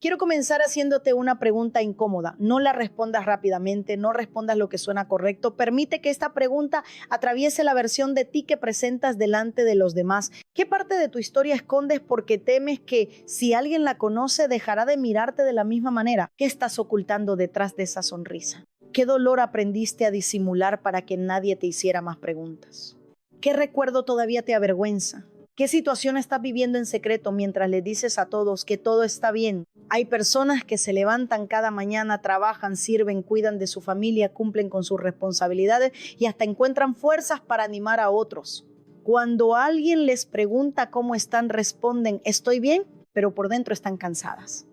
Quiero comenzar haciéndote una pregunta incómoda. No la respondas rápidamente, no respondas lo que suena correcto. Permite que esta pregunta atraviese la versión de ti que presentas delante de los demás. ¿Qué parte de tu historia escondes porque temes que si alguien la conoce dejará de mirarte de la misma manera? ¿Qué estás ocultando detrás de esa sonrisa? ¿Qué dolor aprendiste a disimular para que nadie te hiciera más preguntas? ¿Qué recuerdo todavía te avergüenza? ¿Qué situación estás viviendo en secreto mientras le dices a todos que todo está bien? Hay personas que se levantan cada mañana, trabajan, sirven, cuidan de su familia, cumplen con sus responsabilidades y hasta encuentran fuerzas para animar a otros. Cuando alguien les pregunta cómo están, responden, estoy bien, pero por dentro están cansadas.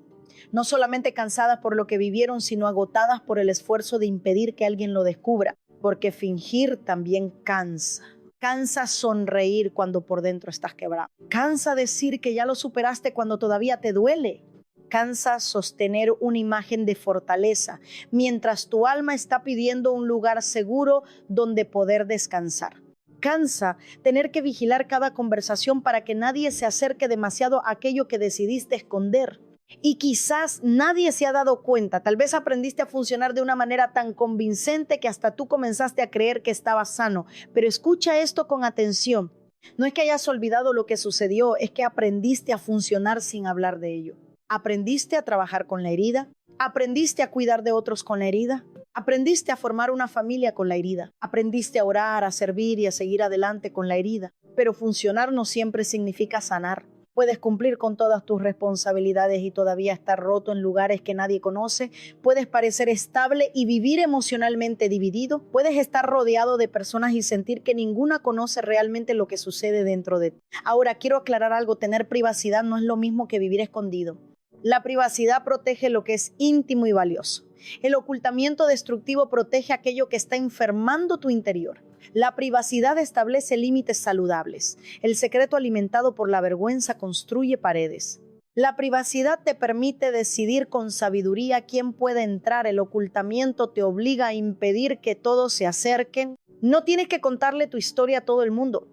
No solamente cansadas por lo que vivieron, sino agotadas por el esfuerzo de impedir que alguien lo descubra, porque fingir también cansa. Cansa sonreír cuando por dentro estás quebrado. Cansa decir que ya lo superaste cuando todavía te duele. Cansa sostener una imagen de fortaleza mientras tu alma está pidiendo un lugar seguro donde poder descansar. Cansa tener que vigilar cada conversación para que nadie se acerque demasiado a aquello que decidiste esconder. Y quizás nadie se ha dado cuenta, tal vez aprendiste a funcionar de una manera tan convincente que hasta tú comenzaste a creer que estabas sano. Pero escucha esto con atención. No es que hayas olvidado lo que sucedió, es que aprendiste a funcionar sin hablar de ello. Aprendiste a trabajar con la herida, aprendiste a cuidar de otros con la herida, aprendiste a formar una familia con la herida, aprendiste a orar, a servir y a seguir adelante con la herida. Pero funcionar no siempre significa sanar. Puedes cumplir con todas tus responsabilidades y todavía estar roto en lugares que nadie conoce. Puedes parecer estable y vivir emocionalmente dividido. Puedes estar rodeado de personas y sentir que ninguna conoce realmente lo que sucede dentro de ti. Ahora, quiero aclarar algo. Tener privacidad no es lo mismo que vivir escondido. La privacidad protege lo que es íntimo y valioso. El ocultamiento destructivo protege aquello que está enfermando tu interior. La privacidad establece límites saludables. El secreto alimentado por la vergüenza construye paredes. La privacidad te permite decidir con sabiduría quién puede entrar. El ocultamiento te obliga a impedir que todos se acerquen. No tienes que contarle tu historia a todo el mundo.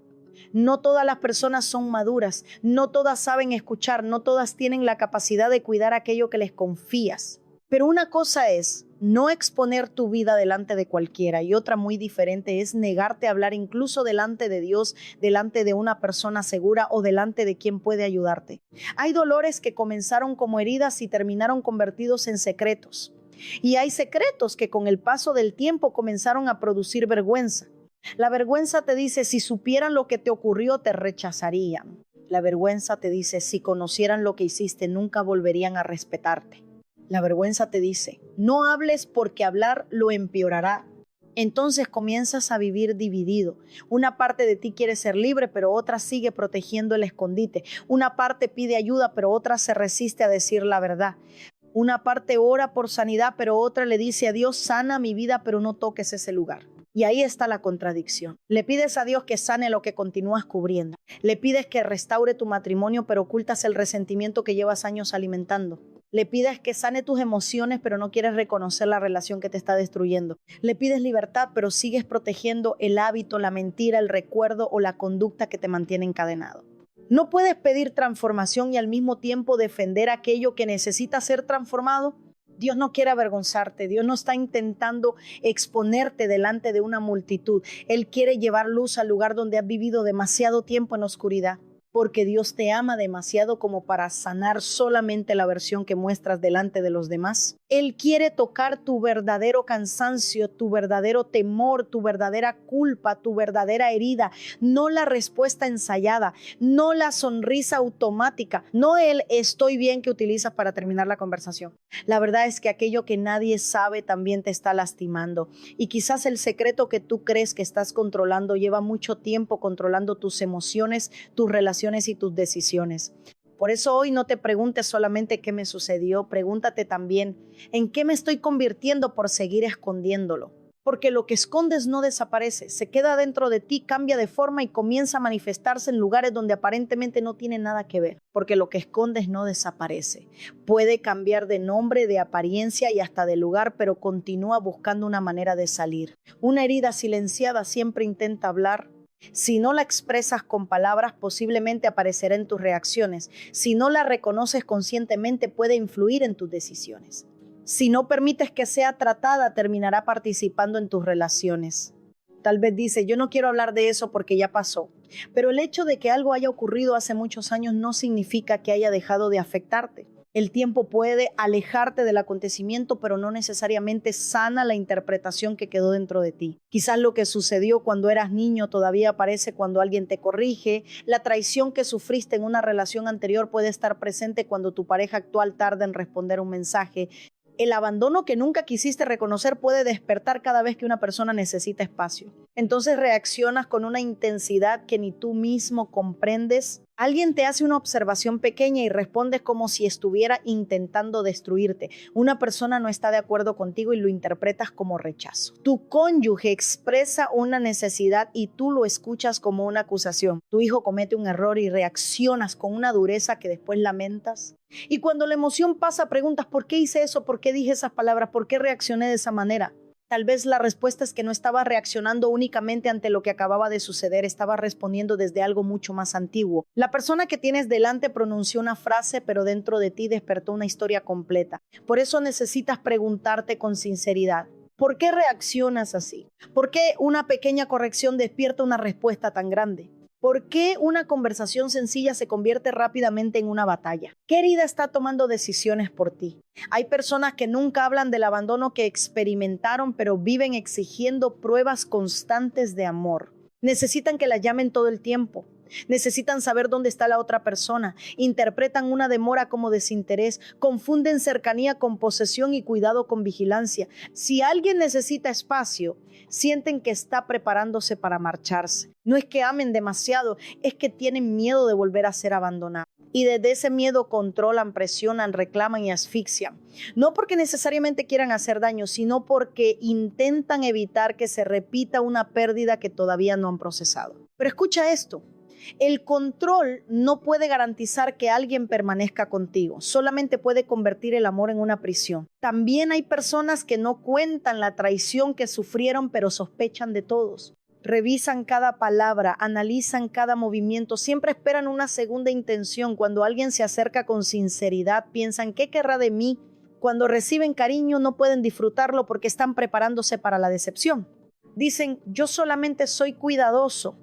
No todas las personas son maduras. No todas saben escuchar. No todas tienen la capacidad de cuidar aquello que les confías. Pero una cosa es no exponer tu vida delante de cualquiera y otra muy diferente es negarte a hablar incluso delante de Dios, delante de una persona segura o delante de quien puede ayudarte. Hay dolores que comenzaron como heridas y terminaron convertidos en secretos. Y hay secretos que con el paso del tiempo comenzaron a producir vergüenza. La vergüenza te dice, si supieran lo que te ocurrió, te rechazarían. La vergüenza te dice, si conocieran lo que hiciste, nunca volverían a respetarte. La vergüenza te dice, no hables porque hablar lo empeorará. Entonces comienzas a vivir dividido. Una parte de ti quiere ser libre, pero otra sigue protegiendo el escondite. Una parte pide ayuda, pero otra se resiste a decir la verdad. Una parte ora por sanidad, pero otra le dice a Dios, sana mi vida, pero no toques ese lugar. Y ahí está la contradicción. Le pides a Dios que sane lo que continúas cubriendo. Le pides que restaure tu matrimonio, pero ocultas el resentimiento que llevas años alimentando. Le pides que sane tus emociones, pero no quieres reconocer la relación que te está destruyendo. Le pides libertad, pero sigues protegiendo el hábito, la mentira, el recuerdo o la conducta que te mantiene encadenado. No puedes pedir transformación y al mismo tiempo defender aquello que necesita ser transformado. Dios no quiere avergonzarte, Dios no está intentando exponerte delante de una multitud. Él quiere llevar luz al lugar donde has vivido demasiado tiempo en oscuridad. Porque Dios te ama demasiado como para sanar solamente la versión que muestras delante de los demás. Él quiere tocar tu verdadero cansancio, tu verdadero temor, tu verdadera culpa, tu verdadera herida, no la respuesta ensayada, no la sonrisa automática, no el estoy bien que utilizas para terminar la conversación. La verdad es que aquello que nadie sabe también te está lastimando y quizás el secreto que tú crees que estás controlando lleva mucho tiempo controlando tus emociones, tus relaciones y tus decisiones. Por eso hoy no te preguntes solamente qué me sucedió, pregúntate también en qué me estoy convirtiendo por seguir escondiéndolo. Porque lo que escondes no desaparece, se queda dentro de ti, cambia de forma y comienza a manifestarse en lugares donde aparentemente no tiene nada que ver. Porque lo que escondes no desaparece. Puede cambiar de nombre, de apariencia y hasta de lugar, pero continúa buscando una manera de salir. Una herida silenciada siempre intenta hablar. Si no la expresas con palabras, posiblemente aparecerá en tus reacciones. Si no la reconoces conscientemente, puede influir en tus decisiones. Si no permites que sea tratada, terminará participando en tus relaciones. Tal vez dice, yo no quiero hablar de eso porque ya pasó. Pero el hecho de que algo haya ocurrido hace muchos años no significa que haya dejado de afectarte. El tiempo puede alejarte del acontecimiento, pero no necesariamente sana la interpretación que quedó dentro de ti. Quizás lo que sucedió cuando eras niño todavía aparece cuando alguien te corrige. La traición que sufriste en una relación anterior puede estar presente cuando tu pareja actual tarda en responder un mensaje. El abandono que nunca quisiste reconocer puede despertar cada vez que una persona necesita espacio. Entonces reaccionas con una intensidad que ni tú mismo comprendes. Alguien te hace una observación pequeña y respondes como si estuviera intentando destruirte. Una persona no está de acuerdo contigo y lo interpretas como rechazo. Tu cónyuge expresa una necesidad y tú lo escuchas como una acusación. Tu hijo comete un error y reaccionas con una dureza que después lamentas. Y cuando la emoción pasa, preguntas, ¿por qué hice eso? ¿Por qué dije esas palabras? ¿Por qué reaccioné de esa manera? Tal vez la respuesta es que no estaba reaccionando únicamente ante lo que acababa de suceder, estaba respondiendo desde algo mucho más antiguo. La persona que tienes delante pronunció una frase, pero dentro de ti despertó una historia completa. Por eso necesitas preguntarte con sinceridad, ¿por qué reaccionas así? ¿Por qué una pequeña corrección despierta una respuesta tan grande? ¿Por qué una conversación sencilla se convierte rápidamente en una batalla? ¿Qué herida está tomando decisiones por ti? Hay personas que nunca hablan del abandono que experimentaron, pero viven exigiendo pruebas constantes de amor. Necesitan que la llamen todo el tiempo. Necesitan saber dónde está la otra persona. Interpretan una demora como desinterés. Confunden cercanía con posesión y cuidado con vigilancia. Si alguien necesita espacio, sienten que está preparándose para marcharse. No es que amen demasiado, es que tienen miedo de volver a ser abandonados. Y desde ese miedo controlan, presionan, reclaman y asfixian. No porque necesariamente quieran hacer daño, sino porque intentan evitar que se repita una pérdida que todavía no han procesado. Pero escucha esto. El control no puede garantizar que alguien permanezca contigo, solamente puede convertir el amor en una prisión. También hay personas que no cuentan la traición que sufrieron, pero sospechan de todos. Revisan cada palabra, analizan cada movimiento, siempre esperan una segunda intención. Cuando alguien se acerca con sinceridad, piensan, ¿qué querrá de mí? Cuando reciben cariño no pueden disfrutarlo porque están preparándose para la decepción. Dicen, yo solamente soy cuidadoso.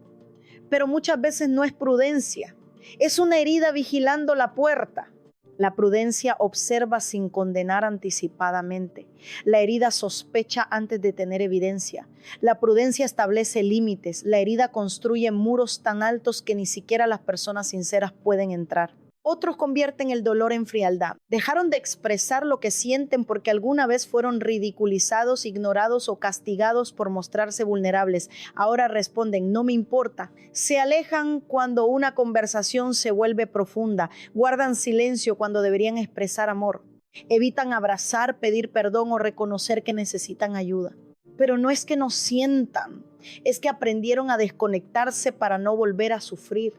Pero muchas veces no es prudencia, es una herida vigilando la puerta. La prudencia observa sin condenar anticipadamente. La herida sospecha antes de tener evidencia. La prudencia establece límites. La herida construye muros tan altos que ni siquiera las personas sinceras pueden entrar. Otros convierten el dolor en frialdad. Dejaron de expresar lo que sienten porque alguna vez fueron ridiculizados, ignorados o castigados por mostrarse vulnerables. Ahora responden, no me importa. Se alejan cuando una conversación se vuelve profunda. Guardan silencio cuando deberían expresar amor. Evitan abrazar, pedir perdón o reconocer que necesitan ayuda. Pero no es que no sientan, es que aprendieron a desconectarse para no volver a sufrir.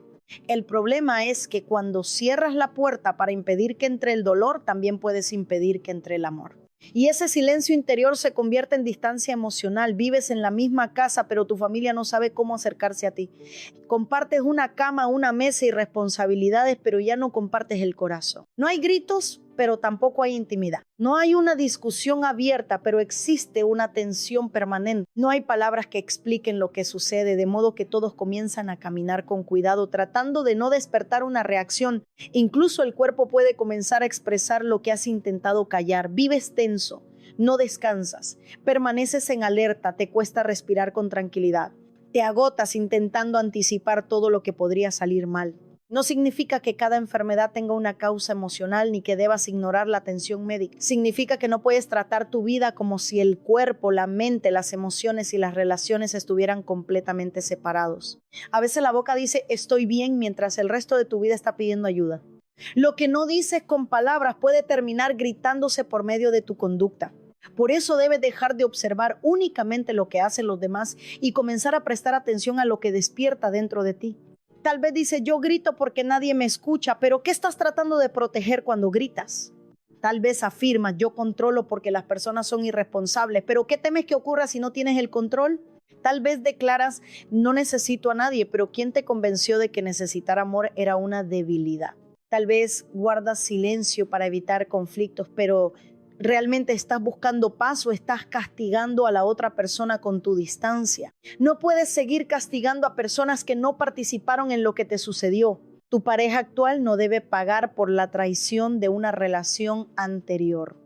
El problema es que cuando cierras la puerta para impedir que entre el dolor, también puedes impedir que entre el amor. Y ese silencio interior se convierte en distancia emocional. Vives en la misma casa, pero tu familia no sabe cómo acercarse a ti. Compartes una cama, una mesa y responsabilidades, pero ya no compartes el corazón. No hay gritos, pero tampoco hay intimidad. No hay una discusión abierta, pero existe una tensión permanente. No hay palabras que expliquen lo que sucede, de modo que todos comienzan a caminar con cuidado, tratando de no despertar una reacción. Incluso el cuerpo puede comenzar a expresar lo que has intentado callar. Vives tenso, no descansas, permaneces en alerta, te cuesta respirar con tranquilidad. Te agotas intentando anticipar todo lo que podría salir mal. No significa que cada enfermedad tenga una causa emocional ni que debas ignorar la atención médica. Significa que no puedes tratar tu vida como si el cuerpo, la mente, las emociones y las relaciones estuvieran completamente separados. A veces la boca dice estoy bien mientras el resto de tu vida está pidiendo ayuda. Lo que no dices con palabras puede terminar gritándose por medio de tu conducta. Por eso debes dejar de observar únicamente lo que hacen los demás y comenzar a prestar atención a lo que despierta dentro de ti. Tal vez dice, yo grito porque nadie me escucha, pero ¿qué estás tratando de proteger cuando gritas? Tal vez afirmas, yo controlo porque las personas son irresponsables, pero ¿qué temes que ocurra si no tienes el control? Tal vez declaras, no necesito a nadie, pero ¿quién te convenció de que necesitar amor era una debilidad? Tal vez guardas silencio para evitar conflictos, pero ¿realmente estás buscando paz o estás castigando a la otra persona con tu distancia? No puedes seguir castigando a personas que no participaron en lo que te sucedió. Tu pareja actual no debe pagar por la traición de una relación anterior.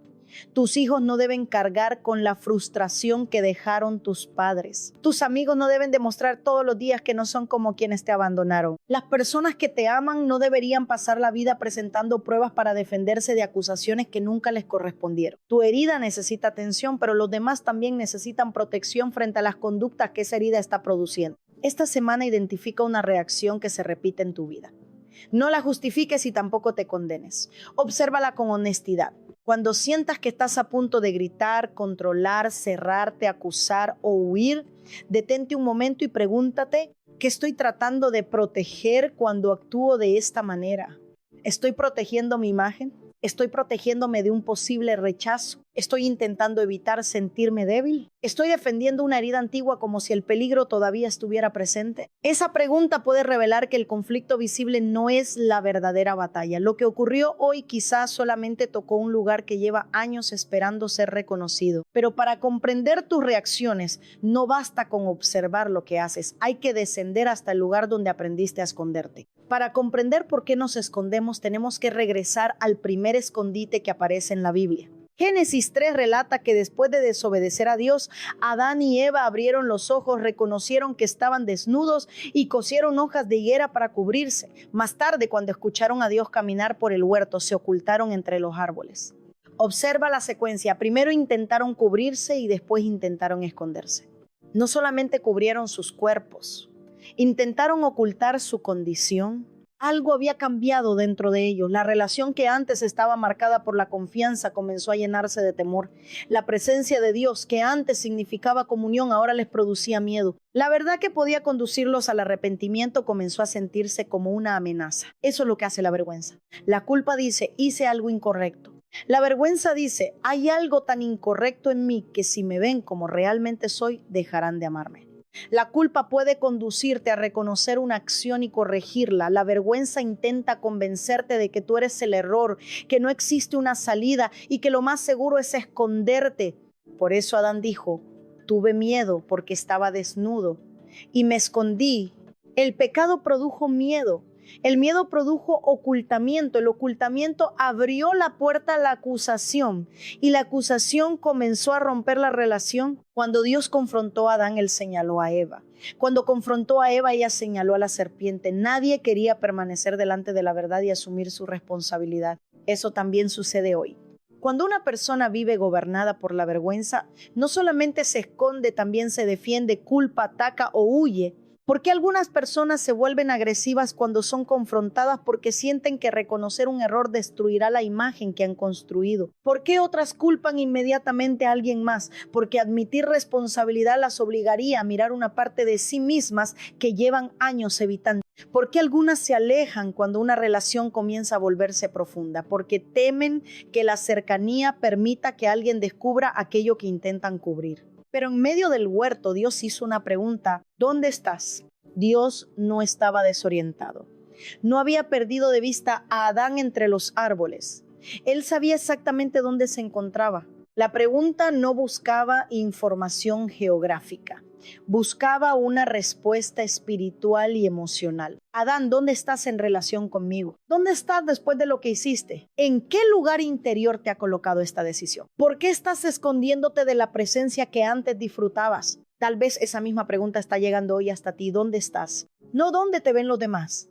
Tus hijos no deben cargar con la frustración que dejaron tus padres. Tus amigos no deben demostrar todos los días que no son como quienes te abandonaron. Las personas que te aman no deberían pasar la vida presentando pruebas para defenderse de acusaciones que nunca les correspondieron. Tu herida necesita atención, pero los demás también necesitan protección frente a las conductas que esa herida está produciendo. Esta semana identifica una reacción que se repite en tu vida. No la justifiques y tampoco te condenes. Obsérvala con honestidad. Cuando sientas que estás a punto de gritar, controlar, cerrarte, acusar o huir, detente un momento y pregúntate, ¿qué estoy tratando de proteger cuando actúo de esta manera? ¿Estoy protegiendo mi imagen? ¿Estoy protegiéndome de un posible rechazo? ¿Estoy intentando evitar sentirme débil? ¿Estoy defendiendo una herida antigua como si el peligro todavía estuviera presente? Esa pregunta puede revelar que el conflicto visible no es la verdadera batalla. Lo que ocurrió hoy quizás solamente tocó un lugar que lleva años esperando ser reconocido. Pero para comprender tus reacciones, no basta con observar lo que haces. Hay que descender hasta el lugar donde aprendiste a esconderte. Para comprender por qué nos escondemos, tenemos que regresar al primer escondite que aparece en la Biblia. Génesis 3 relata que después de desobedecer a Dios, Adán y Eva abrieron los ojos, reconocieron que estaban desnudos y cosieron hojas de higuera para cubrirse. Más tarde, cuando escucharon a Dios caminar por el huerto, se ocultaron entre los árboles. Observa la secuencia. Primero intentaron cubrirse y después intentaron esconderse. No solamente cubrieron sus cuerpos, intentaron ocultar su condición. Algo había cambiado dentro de ellos. La relación que antes estaba marcada por la confianza comenzó a llenarse de temor. La presencia de Dios, que antes significaba comunión, ahora les producía miedo. La verdad que podía conducirlos al arrepentimiento comenzó a sentirse como una amenaza. Eso es lo que hace la vergüenza. La culpa dice, hice algo incorrecto. La vergüenza dice, hay algo tan incorrecto en mí que si me ven como realmente soy, dejarán de amarme. La culpa puede conducirte a reconocer una acción y corregirla. La vergüenza intenta convencerte de que tú eres el error, que no existe una salida y que lo más seguro es esconderte. Por eso Adán dijo, tuve miedo porque estaba desnudo y me escondí. El pecado produjo miedo. El miedo produjo ocultamiento. El ocultamiento abrió la puerta a la acusación y la acusación comenzó a romper la relación. Cuando Dios confrontó a Adán, él señaló a Eva. Cuando confrontó a Eva, ella señaló a la serpiente. Nadie quería permanecer delante de la verdad y asumir su responsabilidad. Eso también sucede hoy. Cuando una persona vive gobernada por la vergüenza, no solamente se esconde, también se defiende, culpa, ataca o huye. ¿Por qué algunas personas se vuelven agresivas cuando son confrontadas? Porque sienten que reconocer un error destruirá la imagen que han construido. ¿Por qué otras culpan inmediatamente a alguien más? Porque admitir responsabilidad las obligaría a mirar una parte de sí mismas que llevan años evitando. ¿Por qué algunas se alejan cuando una relación comienza a volverse profunda? Porque temen que la cercanía permita que alguien descubra aquello que intentan cubrir. Pero en medio del huerto, Dios hizo una pregunta. ¿Dónde estás? Dios no estaba desorientado. No había perdido de vista a Adán entre los árboles. Él sabía exactamente dónde se encontraba. La pregunta no buscaba información geográfica. Buscaba una respuesta espiritual y emocional. Adán, ¿dónde estás en relación conmigo? ¿Dónde estás después de lo que hiciste? ¿En qué lugar interior te ha colocado esta decisión? ¿Por qué estás escondiéndote de la presencia que antes disfrutabas? Tal vez esa misma pregunta está llegando hoy hasta ti. ¿Dónde estás? No dónde te ven los demás.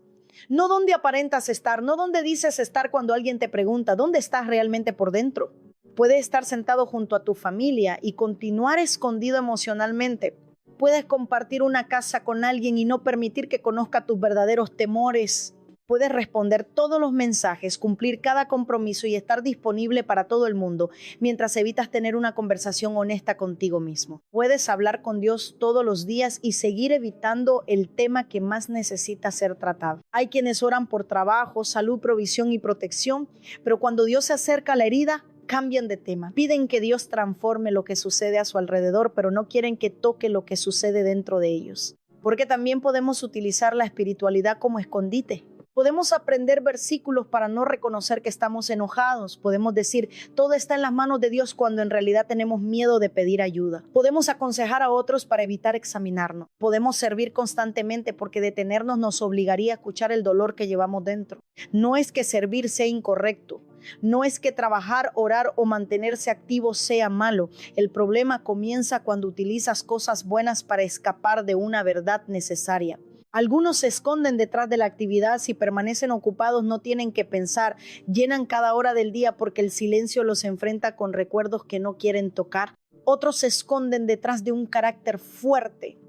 No dónde aparentas estar. No dónde dices estar cuando alguien te pregunta. ¿Dónde estás realmente por dentro? Puedes estar sentado junto a tu familia y continuar escondido emocionalmente. Puedes compartir una casa con alguien y no permitir que conozca tus verdaderos temores. Puedes responder todos los mensajes, cumplir cada compromiso y estar disponible para todo el mundo, mientras evitas tener una conversación honesta contigo mismo. Puedes hablar con Dios todos los días y seguir evitando el tema que más necesita ser tratado. Hay quienes oran por trabajo, salud, provisión y protección, pero cuando Dios se acerca a la herida, cambian de tema. Piden que Dios transforme lo que sucede a su alrededor, pero no quieren que toque lo que sucede dentro de ellos. Porque también podemos utilizar la espiritualidad como escondite. Podemos aprender versículos para no reconocer que estamos enojados. Podemos decir, todo está en las manos de Dios cuando en realidad tenemos miedo de pedir ayuda. Podemos aconsejar a otros para evitar examinarnos. Podemos servir constantemente porque detenernos nos obligaría a escuchar el dolor que llevamos dentro. No es que servir sea incorrecto. No es que trabajar, orar o mantenerse activo sea malo. El problema comienza cuando utilizas cosas buenas para escapar de una verdad necesaria. Algunos se esconden detrás de la actividad. Si permanecen ocupados no tienen que pensar, llenan cada hora del día porque el silencio los enfrenta con recuerdos que no quieren tocar. Otros se esconden detrás de un carácter fuerte.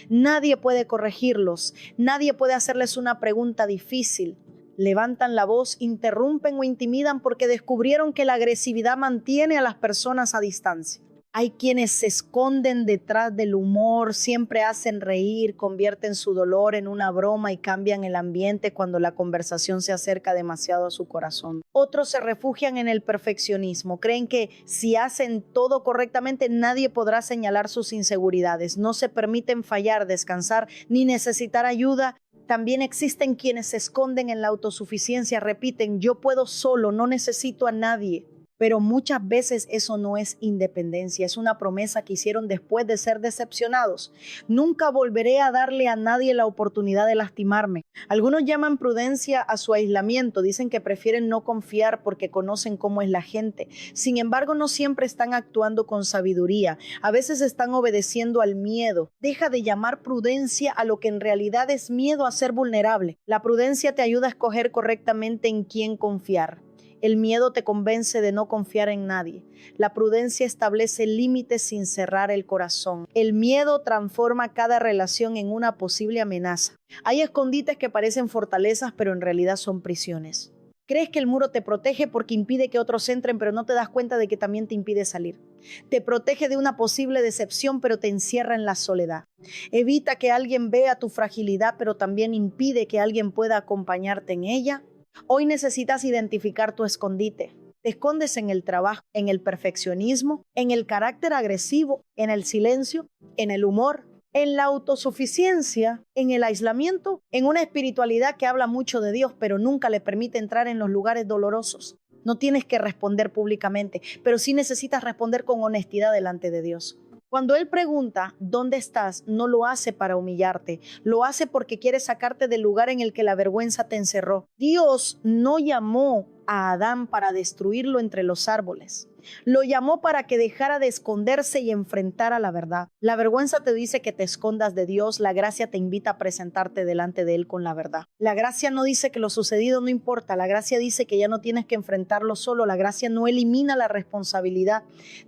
Nadie puede corregirlos, nadie puede hacerles una pregunta difícil. Levantan la voz, interrumpen o intimidan porque descubrieron que la agresividad mantiene a las personas a distancia. Hay quienes se esconden detrás del humor, siempre hacen reír, convierten su dolor en una broma y cambian el ambiente cuando la conversación se acerca demasiado a su corazón. Otros se refugian en el perfeccionismo, creen que si hacen todo correctamente nadie podrá señalar sus inseguridades, no se permiten fallar, descansar ni necesitar ayuda. También existen quienes se esconden en la autosuficiencia, repiten, yo puedo solo, no necesito a nadie. Pero muchas veces eso no es independencia, es una promesa que hicieron después de ser decepcionados. Nunca volveré a darle a nadie la oportunidad de lastimarme. Algunos llaman prudencia a su aislamiento, dicen que prefieren no confiar porque conocen cómo es la gente. Sin embargo, no siempre están actuando con sabiduría, a veces están obedeciendo al miedo. Deja de llamar prudencia a lo que en realidad es miedo a ser vulnerable. La prudencia te ayuda a escoger correctamente en quién confiar. El miedo te convence de no confiar en nadie. La prudencia establece límites sin cerrar el corazón. El miedo transforma cada relación en una posible amenaza. Hay escondites que parecen fortalezas, pero en realidad son prisiones. Crees que el muro te protege porque impide que otros entren, pero no te das cuenta de que también te impide salir. Te protege de una posible decepción, pero te encierra en la soledad. Evita que alguien vea tu fragilidad, pero también impide que alguien pueda acompañarte en ella. Hoy necesitas identificar tu escondite. Te escondes en el trabajo, en el perfeccionismo, en el carácter agresivo, en el silencio, en el humor, en la autosuficiencia, en el aislamiento, en una espiritualidad que habla mucho de Dios, pero nunca le permite entrar en los lugares dolorosos. No tienes que responder públicamente, pero sí necesitas responder con honestidad delante de Dios. Cuando Él pregunta, ¿dónde estás?, no lo hace para humillarte, lo hace porque quiere sacarte del lugar en el que la vergüenza te encerró. Dios no llamó a Adán para destruirlo entre los árboles. Lo llamó para que dejara de esconderse y enfrentara la verdad. La vergüenza te dice que te escondas de Dios, la gracia te invita a presentarte delante de Él con la verdad. La gracia no dice que lo sucedido no importa, la gracia dice que ya no tienes que enfrentarlo solo, la gracia no elimina la responsabilidad,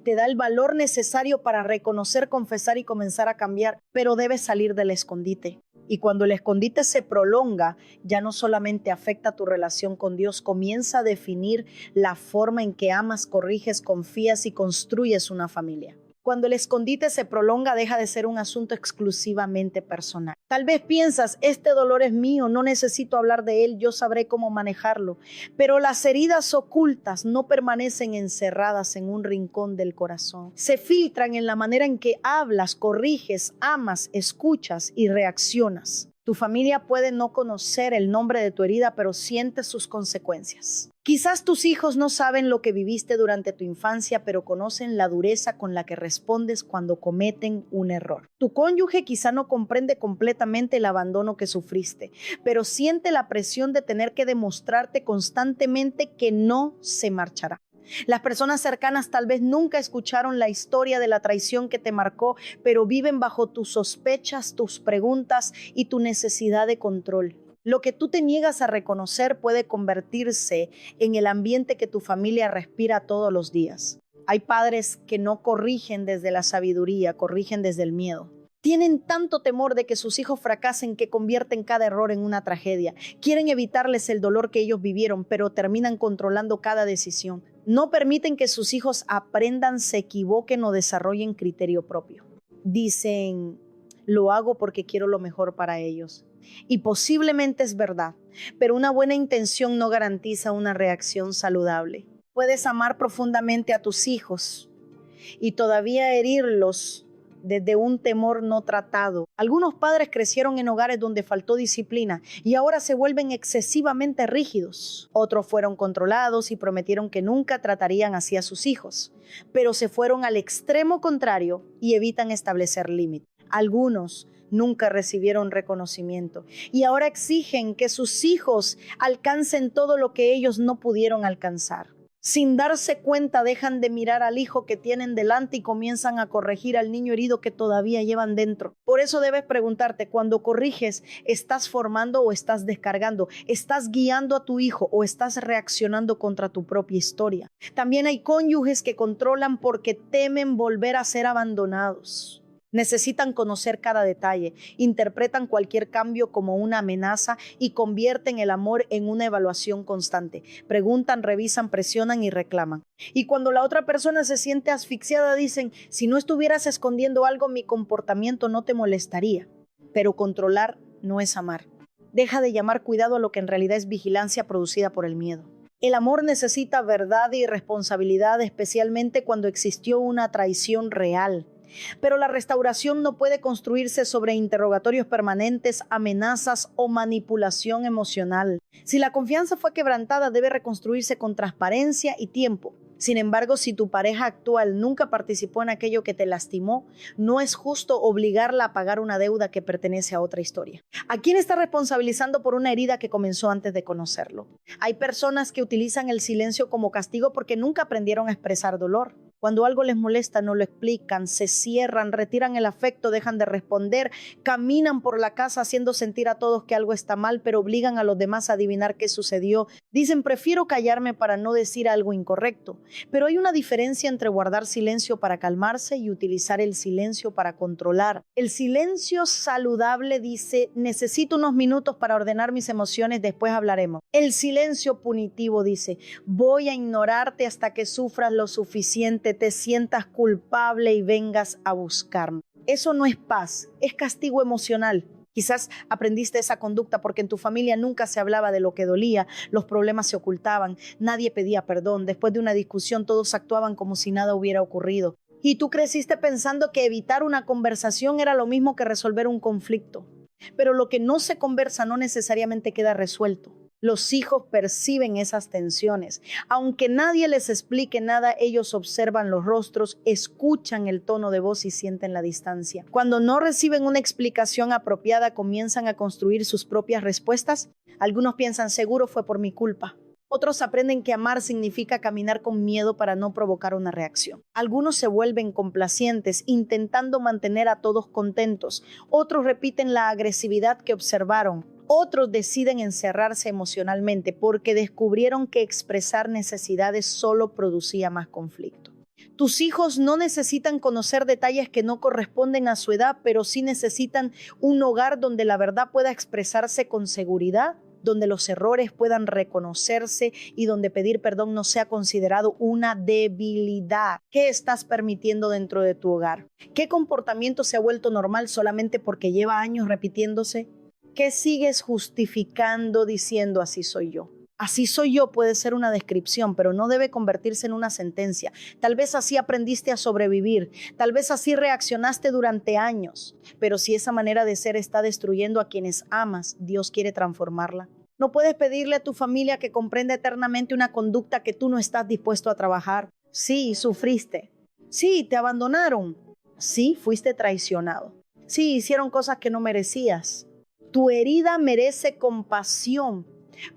te da el valor necesario para reconocer, confesar y comenzar a cambiar, pero debes salir del escondite. Y cuando el escondite se prolonga, ya no solamente afecta tu relación con Dios, comienza a definir la forma en que amas, corriges, confías y construyes una familia. Cuando el escondite se prolonga, deja de ser un asunto exclusivamente personal. Tal vez piensas, este dolor es mío, no necesito hablar de él, yo sabré cómo manejarlo. Pero las heridas ocultas no permanecen encerradas en un rincón del corazón. Se filtran en la manera en que hablas, corriges, amas, escuchas y reaccionas. Tu familia puede no conocer el nombre de tu herida, pero siente sus consecuencias. Quizás tus hijos no saben lo que viviste durante tu infancia, pero conocen la dureza con la que respondes cuando cometen un error. Tu cónyuge quizá no comprende completamente el abandono que sufriste, pero siente la presión de tener que demostrarte constantemente que no se marchará. Las personas cercanas tal vez nunca escucharon la historia de la traición que te marcó, pero viven bajo tus sospechas, tus preguntas y tu necesidad de control. Lo que tú te niegas a reconocer puede convertirse en el ambiente que tu familia respira todos los días. Hay padres que no corrigen desde la sabiduría, corrigen desde el miedo. Tienen tanto temor de que sus hijos fracasen que convierten cada error en una tragedia. Quieren evitarles el dolor que ellos vivieron, pero terminan controlando cada decisión. No permiten que sus hijos aprendan, se equivoquen o desarrollen criterio propio. Dicen, lo hago porque quiero lo mejor para ellos. Y posiblemente es verdad, pero una buena intención no garantiza una reacción saludable. Puedes amar profundamente a tus hijos y todavía herirlos desde un temor no tratado. Algunos padres crecieron en hogares donde faltó disciplina y ahora se vuelven excesivamente rígidos. Otros fueron controlados y prometieron que nunca tratarían así a sus hijos, pero se fueron al extremo contrario y evitan establecer límites. Algunos nunca recibieron reconocimiento y ahora exigen que sus hijos alcancen todo lo que ellos no pudieron alcanzar. Sin darse cuenta, dejan de mirar al hijo que tienen delante y comienzan a corregir al niño herido que todavía llevan dentro. Por eso debes preguntarte, cuando corriges, ¿estás formando o estás descargando? ¿Estás guiando a tu hijo o estás reaccionando contra tu propia historia? También hay cónyuges que controlan porque temen volver a ser abandonados. Necesitan conocer cada detalle, interpretan cualquier cambio como una amenaza y convierten el amor en una evaluación constante. Preguntan, revisan, presionan y reclaman. Y cuando la otra persona se siente asfixiada, dicen, si no estuvieras escondiendo algo, mi comportamiento no te molestaría. Pero controlar no es amar. Deja de llamar cuidado a lo que en realidad es vigilancia producida por el miedo. El amor necesita verdad y responsabilidad, especialmente cuando existió una traición real. Pero la restauración no puede construirse sobre interrogatorios permanentes, amenazas o manipulación emocional. Si la confianza fue quebrantada, debe reconstruirse con transparencia y tiempo. Sin embargo, si tu pareja actual nunca participó en aquello que te lastimó, no es justo obligarla a pagar una deuda que pertenece a otra historia. ¿A quién está responsabilizando por una herida que comenzó antes de conocerlo? Hay personas que utilizan el silencio como castigo porque nunca aprendieron a expresar dolor. Cuando algo les molesta, no lo explican, se cierran, retiran el afecto, dejan de responder, caminan por la casa haciendo sentir a todos que algo está mal, pero obligan a los demás a adivinar qué sucedió. Dicen, prefiero callarme para no decir algo incorrecto. Pero hay una diferencia entre guardar silencio para calmarse y utilizar el silencio para controlar. El silencio saludable dice, necesito unos minutos para ordenar mis emociones, después hablaremos. El silencio punitivo dice, voy a ignorarte hasta que sufras lo suficiente, te sientas culpable y vengas a buscarme. Eso no es paz, es castigo emocional. Quizás aprendiste esa conducta porque en tu familia nunca se hablaba de lo que dolía, los problemas se ocultaban, nadie pedía perdón, después de una discusión todos actuaban como si nada hubiera ocurrido. Y tú creciste pensando que evitar una conversación era lo mismo que resolver un conflicto. Pero lo que no se conversa no necesariamente queda resuelto. Los hijos perciben esas tensiones. Aunque nadie les explique nada, ellos observan los rostros, escuchan el tono de voz y sienten la distancia. Cuando no reciben una explicación apropiada, comienzan a construir sus propias respuestas. Algunos piensan, seguro fue por mi culpa. Otros aprenden que amar significa caminar con miedo para no provocar una reacción. Algunos se vuelven complacientes, intentando mantener a todos contentos. Otros repiten la agresividad que observaron. Otros deciden encerrarse emocionalmente porque descubrieron que expresar necesidades solo producía más conflicto. Tus hijos no necesitan conocer detalles que no corresponden a su edad, pero sí necesitan un hogar donde la verdad pueda expresarse con seguridad, donde los errores puedan reconocerse y donde pedir perdón no sea considerado una debilidad. ¿Qué estás permitiendo dentro de tu hogar? ¿Qué comportamiento se ha vuelto normal solamente porque lleva años repitiéndose? ¿Qué sigues justificando diciendo así soy yo? Así soy yo puede ser una descripción, pero no debe convertirse en una sentencia. Tal vez así aprendiste a sobrevivir, tal vez así reaccionaste durante años, pero si esa manera de ser está destruyendo a quienes amas, Dios quiere transformarla. No puedes pedirle a tu familia que comprenda eternamente una conducta que tú no estás dispuesto a trabajar. Sí, sufriste. Sí, te abandonaron. Sí, fuiste traicionado. Sí, hicieron cosas que no merecías. Tu herida merece compasión,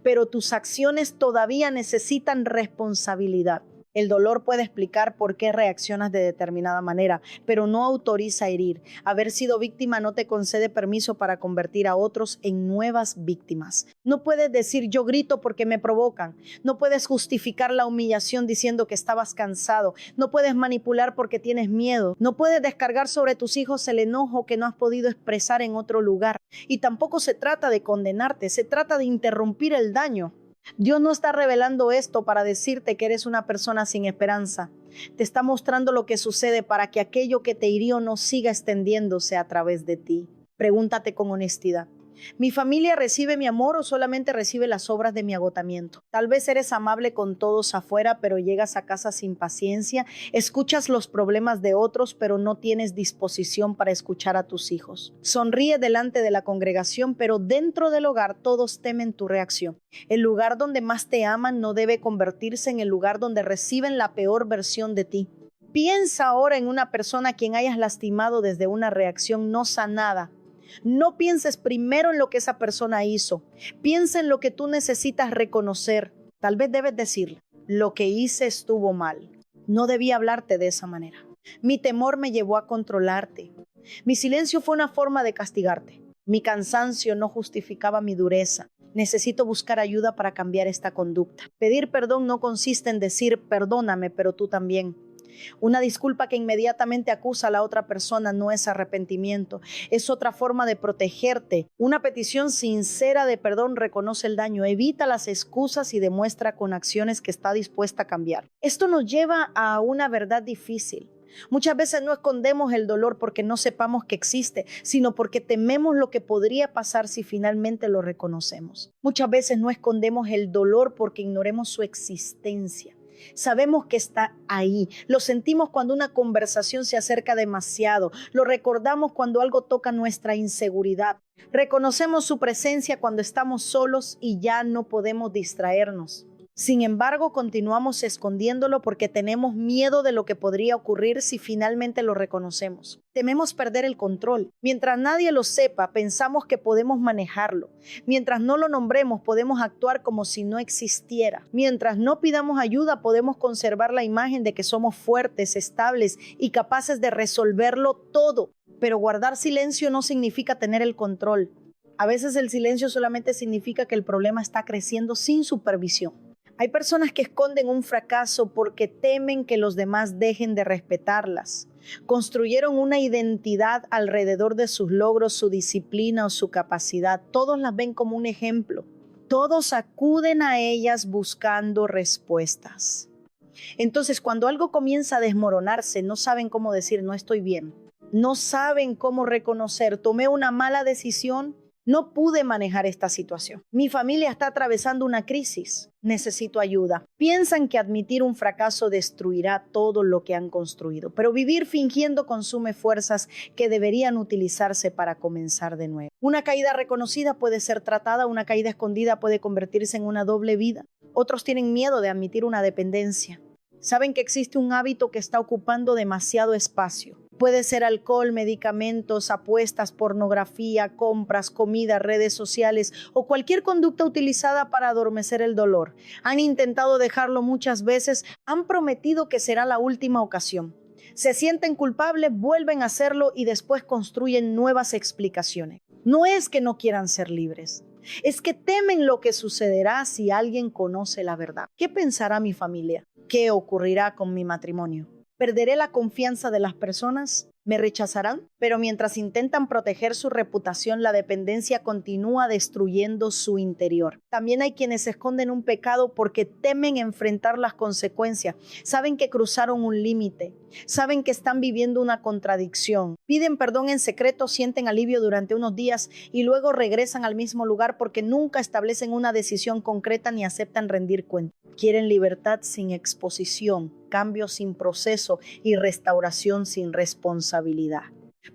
pero tus acciones todavía necesitan responsabilidad. El dolor puede explicar por qué reaccionas de determinada manera, pero no autoriza herir. Haber sido víctima no te concede permiso para convertir a otros en nuevas víctimas. No puedes decir yo grito porque me provocan. No puedes justificar la humillación diciendo que estabas cansado. No puedes manipular porque tienes miedo. No puedes descargar sobre tus hijos el enojo que no has podido expresar en otro lugar. Y tampoco se trata de condenarte, se trata de interrumpir el daño. Dios no está revelando esto para decirte que eres una persona sin esperanza. Te está mostrando lo que sucede para que aquello que te hirió no siga extendiéndose a través de ti. Pregúntate con honestidad, ¿Mi familia recibe mi amor o solamente recibe las obras de mi agotamiento? Tal vez eres amable con todos afuera, pero llegas a casa sin paciencia, escuchas los problemas de otros, pero no tienes disposición para escuchar a tus hijos. Sonríe delante de la congregación, pero dentro del hogar todos temen tu reacción. El lugar donde más te aman no debe convertirse en el lugar donde reciben la peor versión de ti. Piensa ahora en una persona a quien hayas lastimado desde una reacción no sanada. No pienses primero en lo que esa persona hizo. Piensa en lo que tú necesitas reconocer. Tal vez debes decirle, lo que hice estuvo mal. No debía hablarte de esa manera. Mi temor me llevó a controlarte. Mi silencio fue una forma de castigarte. Mi cansancio no justificaba mi dureza. Necesito buscar ayuda para cambiar esta conducta. Pedir perdón no consiste en decir, perdóname, pero tú también. Una disculpa que inmediatamente acusa a la otra persona no es arrepentimiento, es otra forma de protegerte. Una petición sincera de perdón reconoce el daño, evita las excusas y demuestra con acciones que está dispuesta a cambiar. Esto nos lleva a una verdad difícil. Muchas veces no escondemos el dolor porque no sepamos que existe, sino porque tememos lo que podría pasar si finalmente lo reconocemos. Muchas veces no escondemos el dolor porque ignoremos su existencia. Sabemos que está ahí, lo sentimos cuando una conversación se acerca demasiado, lo recordamos cuando algo toca nuestra inseguridad, reconocemos su presencia cuando estamos solos y ya no podemos distraernos. Sin embargo, continuamos escondiéndolo porque tenemos miedo de lo que podría ocurrir si finalmente lo reconocemos. Tememos perder el control. Mientras nadie lo sepa, pensamos que podemos manejarlo. Mientras no lo nombremos, podemos actuar como si no existiera. Mientras no pidamos ayuda, podemos conservar la imagen de que somos fuertes, estables y capaces de resolverlo todo. Pero guardar silencio no significa tener el control. A veces el silencio solamente significa que el problema está creciendo sin supervisión. Hay personas que esconden un fracaso porque temen que los demás dejen de respetarlas. Construyeron una identidad alrededor de sus logros, su disciplina o su capacidad. Todos las ven como un ejemplo. Todos acuden a ellas buscando respuestas. Entonces, cuando algo comienza a desmoronarse, no saben cómo decir no estoy bien. No saben cómo reconocer tomé una mala decisión. No pude manejar esta situación. Mi familia está atravesando una crisis. Necesito ayuda. Piensan que admitir un fracaso destruirá todo lo que han construido, pero vivir fingiendo consume fuerzas que deberían utilizarse para comenzar de nuevo. Una caída reconocida puede ser tratada, una caída escondida puede convertirse en una doble vida. Otros tienen miedo de admitir una dependencia. Saben que existe un hábito que está ocupando demasiado espacio. Puede ser alcohol, medicamentos, apuestas, pornografía, compras, comida, redes sociales o cualquier conducta utilizada para adormecer el dolor. Han intentado dejarlo muchas veces, han prometido que será la última ocasión. Se sienten culpables, vuelven a hacerlo y después construyen nuevas explicaciones. No es que no quieran ser libres, es que temen lo que sucederá si alguien conoce la verdad. ¿Qué pensará mi familia? ¿Qué ocurrirá con mi matrimonio? ¿Perderé la confianza de las personas? ¿Me rechazarán? Pero mientras intentan proteger su reputación, la dependencia continúa destruyendo su interior. También hay quienes esconden un pecado porque temen enfrentar las consecuencias. Saben que cruzaron un límite. Saben que están viviendo una contradicción. Piden perdón en secreto, sienten alivio durante unos días y luego regresan al mismo lugar porque nunca establecen una decisión concreta ni aceptan rendir cuenta. Quieren libertad sin exposición, cambio sin proceso y restauración sin responsabilidad.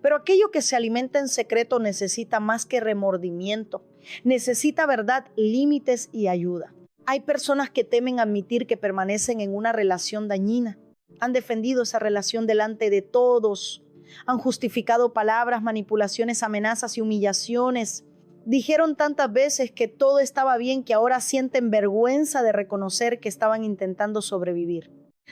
Pero aquello que se alimenta en secreto necesita más que remordimiento, necesita verdad, límites y ayuda. Hay personas que temen admitir que permanecen en una relación dañina. Han defendido esa relación delante de todos. Han justificado palabras, manipulaciones, amenazas y humillaciones. Dijeron tantas veces que todo estaba bien que ahora sienten vergüenza de reconocer que estaban intentando sobrevivir.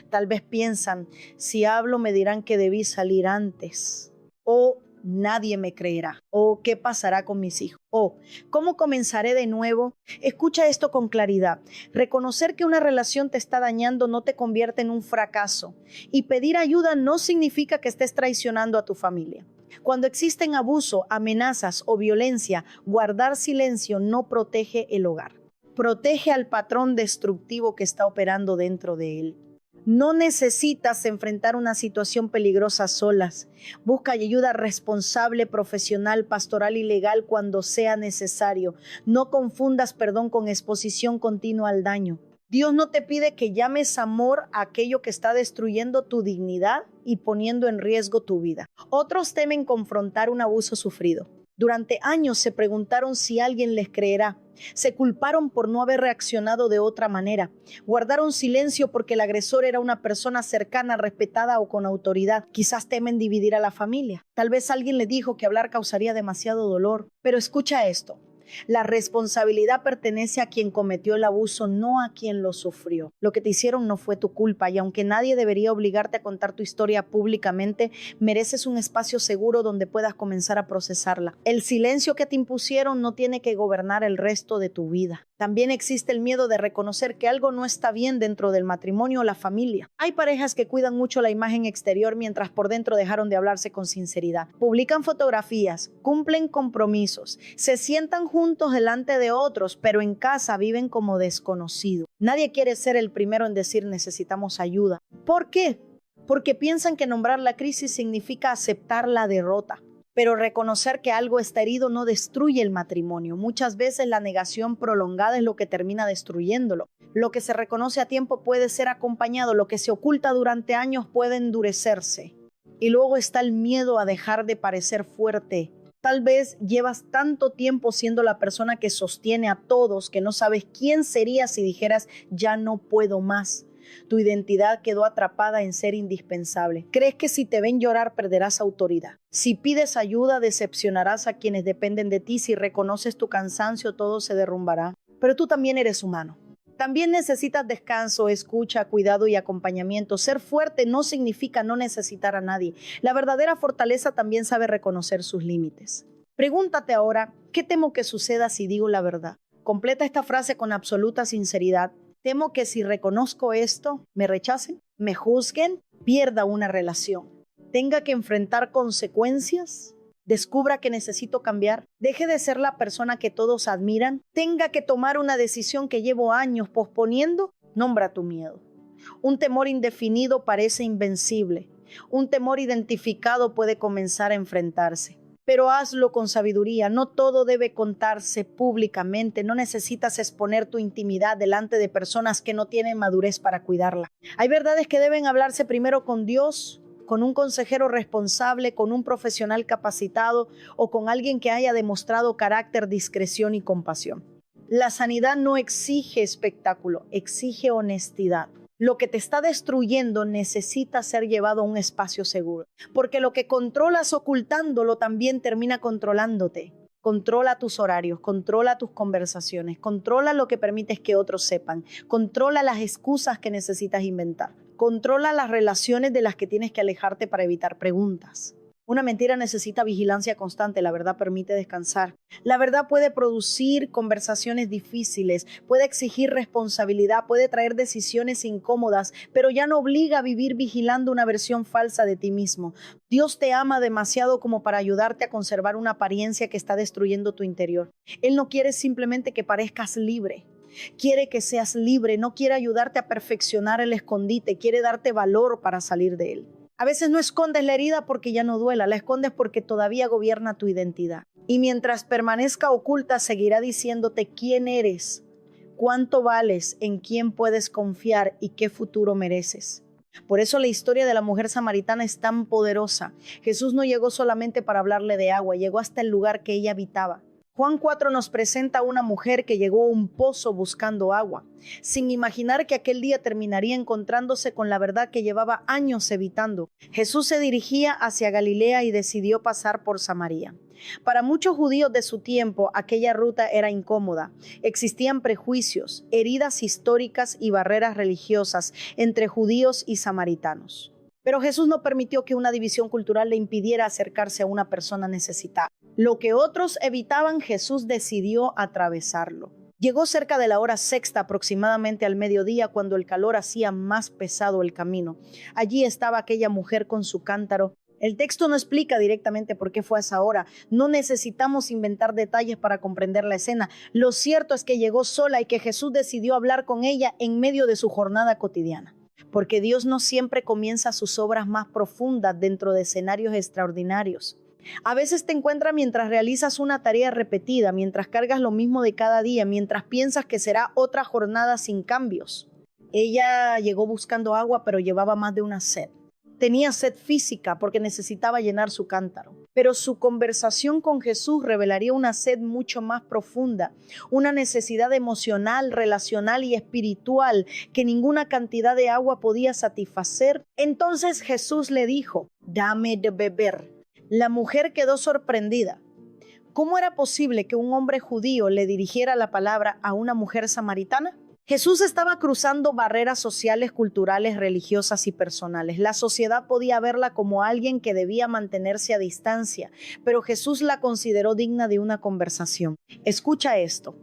Tal vez piensan, si hablo me dirán que debí salir antes. O nadie me creerá. O ¿qué pasará con mis hijos? O ¿cómo comenzaré de nuevo? Escucha esto con claridad. Reconocer que una relación te está dañando no te convierte en un fracaso. Y pedir ayuda no significa que estés traicionando a tu familia. Cuando existen abuso, amenazas o violencia, guardar silencio no protege el hogar. Protege al patrón destructivo que está operando dentro de él. No necesitas enfrentar una situación peligrosa solas. Busca ayuda responsable, profesional, pastoral y legal cuando sea necesario. No confundas perdón con exposición continua al daño. Dios no te pide que llames amor a aquello que está destruyendo tu dignidad y poniendo en riesgo tu vida. Otros temen confrontar un abuso sufrido. Durante años se preguntaron si alguien les creerá. Se culparon por no haber reaccionado de otra manera. Guardaron silencio porque el agresor era una persona cercana, respetada o con autoridad. Quizás temen dividir a la familia. Tal vez alguien le dijo que hablar causaría demasiado dolor. Pero escucha esto. La responsabilidad pertenece a quien cometió el abuso, no a quien lo sufrió. Lo que te hicieron no fue tu culpa y aunque nadie debería obligarte a contar tu historia públicamente, mereces un espacio seguro donde puedas comenzar a procesarla. El silencio que te impusieron no tiene que gobernar el resto de tu vida. También existe el miedo de reconocer que algo no está bien dentro del matrimonio o la familia. Hay parejas que cuidan mucho la imagen exterior mientras por dentro dejaron de hablarse con sinceridad. Publican fotografías, cumplen compromisos, se sientan juntos delante de otros, pero en casa viven como desconocidos. Nadie quiere ser el primero en decir necesitamos ayuda. ¿Por qué? Porque piensan que nombrar la crisis significa aceptar la derrota. Pero reconocer que algo está herido no destruye el matrimonio. Muchas veces la negación prolongada es lo que termina destruyéndolo. Lo que se reconoce a tiempo puede ser acompañado, lo que se oculta durante años puede endurecerse. Y luego está el miedo a dejar de parecer fuerte. Tal vez llevas tanto tiempo siendo la persona que sostiene a todos que no sabes quién serías si dijeras ya no puedo más. Tu identidad quedó atrapada en ser indispensable. Crees que si te ven llorar perderás autoridad. Si pides ayuda decepcionarás a quienes dependen de ti. Si reconoces tu cansancio todo se derrumbará. Pero tú también eres humano. También necesitas descanso, escucha, cuidado y acompañamiento. Ser fuerte no significa no necesitar a nadie. La verdadera fortaleza también sabe reconocer sus límites. Pregúntate ahora, ¿qué temo que suceda si digo la verdad? Completa esta frase con absoluta sinceridad. Temo que si reconozco esto, me rechacen, me juzguen, pierda una relación, tenga que enfrentar consecuencias, descubra que necesito cambiar, deje de ser la persona que todos admiran, tenga que tomar una decisión que llevo años posponiendo. Nombra tu miedo. Un temor indefinido parece invencible. Un temor identificado puede comenzar a enfrentarse. Pero hazlo con sabiduría. No todo debe contarse públicamente. No necesitas exponer tu intimidad delante de personas que no tienen madurez para cuidarla. Hay verdades que deben hablarse primero con Dios, con un consejero responsable, con un profesional capacitado o con alguien que haya demostrado carácter, discreción y compasión. La sanidad no exige espectáculo, exige honestidad. Lo que te está destruyendo necesita ser llevado a un espacio seguro, porque lo que controlas ocultándolo también termina controlándote. Controla tus horarios, controla tus conversaciones, controla lo que permites que otros sepan, controla las excusas que necesitas inventar, controla las relaciones de las que tienes que alejarte para evitar preguntas. Una mentira necesita vigilancia constante, la verdad permite descansar. La verdad puede producir conversaciones difíciles, puede exigir responsabilidad, puede traer decisiones incómodas, pero ya no obliga a vivir vigilando una versión falsa de ti mismo. Dios te ama demasiado como para ayudarte a conservar una apariencia que está destruyendo tu interior. Él no quiere simplemente que parezcas libre. Quiere que seas libre, no quiere ayudarte a perfeccionar el escondite, quiere darte valor para salir de él. A veces no escondes la herida porque ya no duela, la escondes porque todavía gobierna tu identidad. Y mientras permanezca oculta, seguirá diciéndote quién eres, cuánto vales, en quién puedes confiar y qué futuro mereces. Por eso la historia de la mujer samaritana es tan poderosa. Jesús no llegó solamente para hablarle de agua, llegó hasta el lugar que ella habitaba. Juan 4 nos presenta a una mujer que llegó a un pozo buscando agua, sin imaginar que aquel día terminaría encontrándose con la verdad que llevaba años evitando. Jesús se dirigía hacia Galilea y decidió pasar por Samaria. Para muchos judíos de su tiempo, aquella ruta era incómoda. Existían prejuicios, heridas históricas y barreras religiosas entre judíos y samaritanos. Pero Jesús no permitió que una división cultural le impidiera acercarse a una persona necesitada. Lo que otros evitaban, Jesús decidió atravesarlo. Llegó cerca de la hora sexta, aproximadamente al mediodía, cuando el calor hacía más pesado el camino. Allí estaba aquella mujer con su cántaro. El texto no explica directamente por qué fue a esa hora. No necesitamos inventar detalles para comprender la escena. Lo cierto es que llegó sola y que Jesús decidió hablar con ella en medio de su jornada cotidiana. porque Dios no siempre comienza sus obras más profundas dentro de escenarios extraordinarios. A veces te encuentras mientras realizas una tarea repetida, mientras cargas lo mismo de cada día, mientras piensas que será otra jornada sin cambios. Ella llegó buscando agua, pero llevaba más de una sed. Tenía sed física porque necesitaba llenar su cántaro, pero su conversación con Jesús revelaría una sed mucho más profunda, una necesidad emocional, relacional y espiritual que ninguna cantidad de agua podía satisfacer. Entonces Jesús le dijo: dame de beber. La mujer quedó sorprendida. ¿Cómo era posible que un hombre judío le dirigiera la palabra a una mujer samaritana? Jesús estaba cruzando barreras sociales, culturales, religiosas y personales. La sociedad podía verla como alguien que debía mantenerse a distancia, pero Jesús la consideró digna de una conversación. Escucha esto.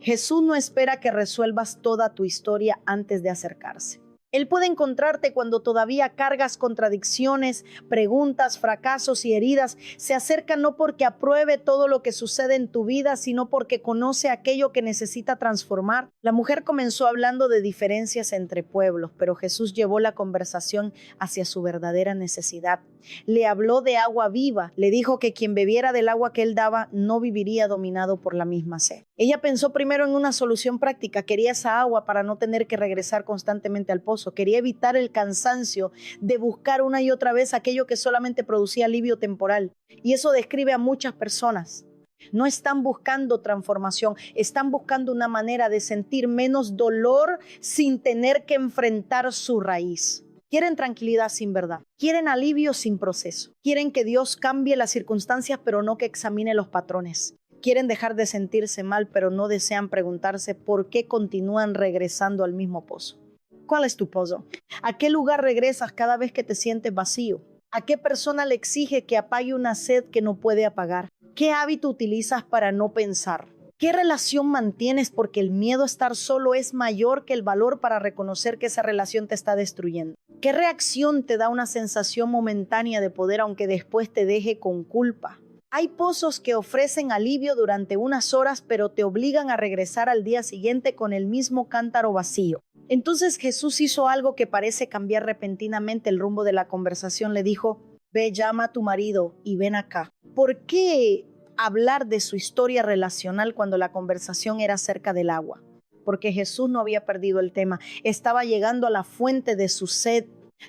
Jesús no espera que resuelvas toda tu historia antes de acercarse. Él puede encontrarte cuando todavía cargas contradicciones, preguntas, fracasos y heridas. Se acerca no porque apruebe todo lo que sucede en tu vida, sino porque conoce aquello que necesita transformar. La mujer comenzó hablando de diferencias entre pueblos, pero Jesús llevó la conversación hacia su verdadera necesidad. Le habló de agua viva. Le dijo que quien bebiera del agua que él daba no viviría dominado por la misma sed. Ella pensó primero en una solución práctica. Quería esa agua para no tener que regresar constantemente al pozo. Quería evitar el cansancio de buscar una y otra vez aquello que solamente producía alivio temporal. Y eso describe a muchas personas. No están buscando transformación, están buscando una manera de sentir menos dolor sin tener que enfrentar su raíz. Quieren tranquilidad sin verdad, quieren alivio sin proceso, quieren que Dios cambie las circunstancias pero no que examine los patrones. Quieren dejar de sentirse mal pero no desean preguntarse por qué continúan regresando al mismo pozo. ¿Cuál es tu pozo? ¿A qué lugar regresas cada vez que te sientes vacío? ¿A qué persona le exige que apague una sed que no puede apagar? ¿Qué hábito utilizas para no pensar? ¿Qué relación mantienes porque el miedo a estar solo es mayor que el valor para reconocer que esa relación te está destruyendo? ¿Qué reacción te da una sensación momentánea de poder aunque después te deje con culpa? Hay pozos que ofrecen alivio durante unas horas, pero te obligan a regresar al día siguiente con el mismo cántaro vacío. Entonces Jesús hizo algo que parece cambiar repentinamente el rumbo de la conversación. Le dijo: ve, llama a tu marido y ven acá. ¿Por qué hablar de su historia relacional cuando la conversación era acerca del agua? Porque Jesús no había perdido el tema. Estaba llegando a la fuente de su sed.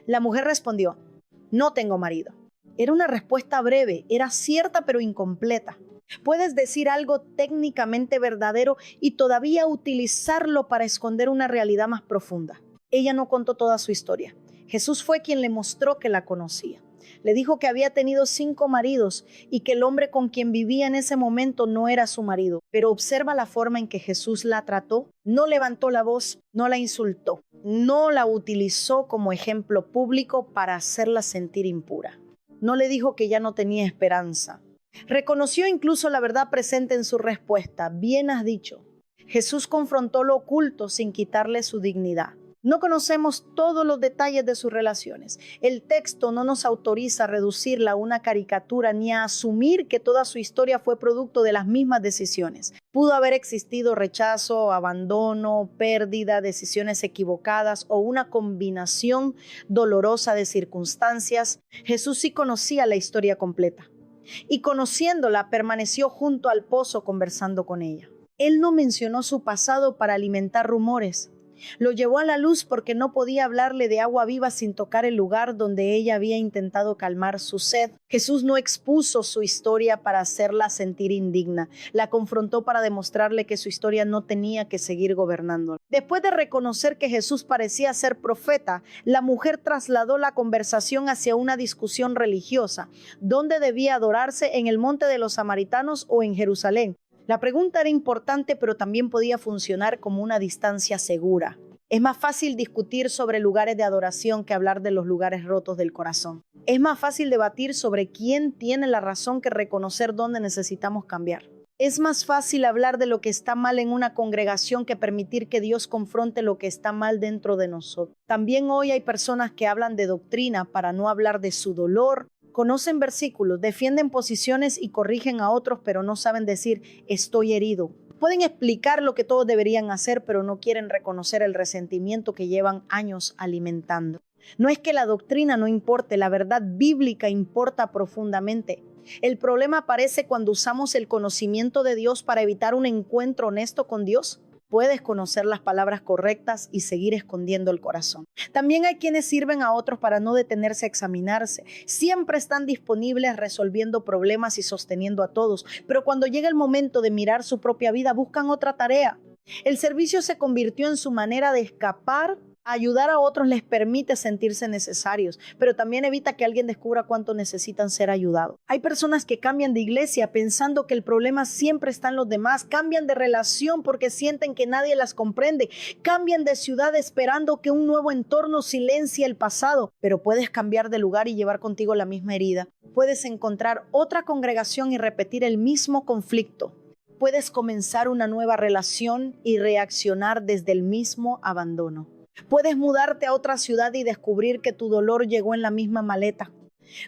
La mujer respondió: no tengo marido. Era una respuesta breve, era cierta pero incompleta. Puedes decir algo técnicamente verdadero y todavía utilizarlo para esconder una realidad más profunda. Ella no contó toda su historia. Jesús fue quien le mostró que la conocía. Le dijo que había tenido 5 maridos y que el hombre con quien vivía en ese momento no era su marido. Pero observa la forma en que Jesús la trató. No levantó la voz, no la insultó, no la utilizó como ejemplo público para hacerla sentir impura. No le dijo que ya no tenía esperanza. Reconoció incluso la verdad presente en su respuesta. Bien has dicho. Jesús confrontó lo oculto sin quitarle su dignidad. No conocemos todos los detalles de sus relaciones. El texto no nos autoriza a reducirla a una caricatura ni a asumir que toda su historia fue producto de las mismas decisiones. Pudo haber existido rechazo, abandono, pérdida, decisiones equivocadas o una combinación dolorosa de circunstancias. Jesús sí conocía la historia completa. Y conociéndola, permaneció junto al pozo conversando con ella. Él no mencionó su pasado para alimentar rumores. Lo llevó a la luz porque no podía hablarle de agua viva sin tocar el lugar donde ella había intentado calmar su sed. Jesús no expuso su historia para hacerla sentir indigna. La confrontó para demostrarle que su historia no tenía que seguir gobernándola. Después de reconocer que Jesús parecía ser profeta, la mujer trasladó la conversación hacia una discusión religiosa. ¿Dónde debía adorarse? ¿En el monte de los samaritanos o en Jerusalén? La pregunta era importante, pero también podía funcionar como una distancia segura. Es más fácil discutir sobre lugares de adoración que hablar de los lugares rotos del corazón. Es más fácil debatir sobre quién tiene la razón que reconocer dónde necesitamos cambiar. Es más fácil hablar de lo que está mal en una congregación que permitir que Dios confronte lo que está mal dentro de nosotros. También hoy hay personas que hablan de doctrina para no hablar de su dolor. Conocen versículos, defienden posiciones y corrigen a otros, pero no saben decir: estoy herido, Pueden explicar lo que todos deberían hacer, pero no quieren reconocer el resentimiento que llevan años alimentando. No es que la doctrina no importe, la verdad bíblica importa profundamente. El problema aparece cuando usamos el conocimiento de Dios para evitar un encuentro honesto con Dios. Puedes conocer las palabras correctas y seguir escondiendo el corazón. También hay quienes sirven a otros para no detenerse a examinarse. Siempre están disponibles resolviendo problemas y sosteniendo a todos, pero cuando llega el momento de mirar su propia vida, buscan otra tarea. El servicio se convirtió en su manera de escapar. Ayudar a otros les permite sentirse necesarios, pero también evita que alguien descubra cuánto necesitan ser ayudados. Hay personas que cambian de iglesia pensando que el problema siempre está en los demás, cambian de relación porque sienten que nadie las comprende, cambian de ciudad esperando que un nuevo entorno silencie el pasado, pero puedes cambiar de lugar y llevar contigo la misma herida. Puedes encontrar otra congregación y repetir el mismo conflicto. Puedes comenzar una nueva relación y reaccionar desde el mismo abandono. Puedes mudarte a otra ciudad y descubrir que tu dolor llegó en la misma maleta.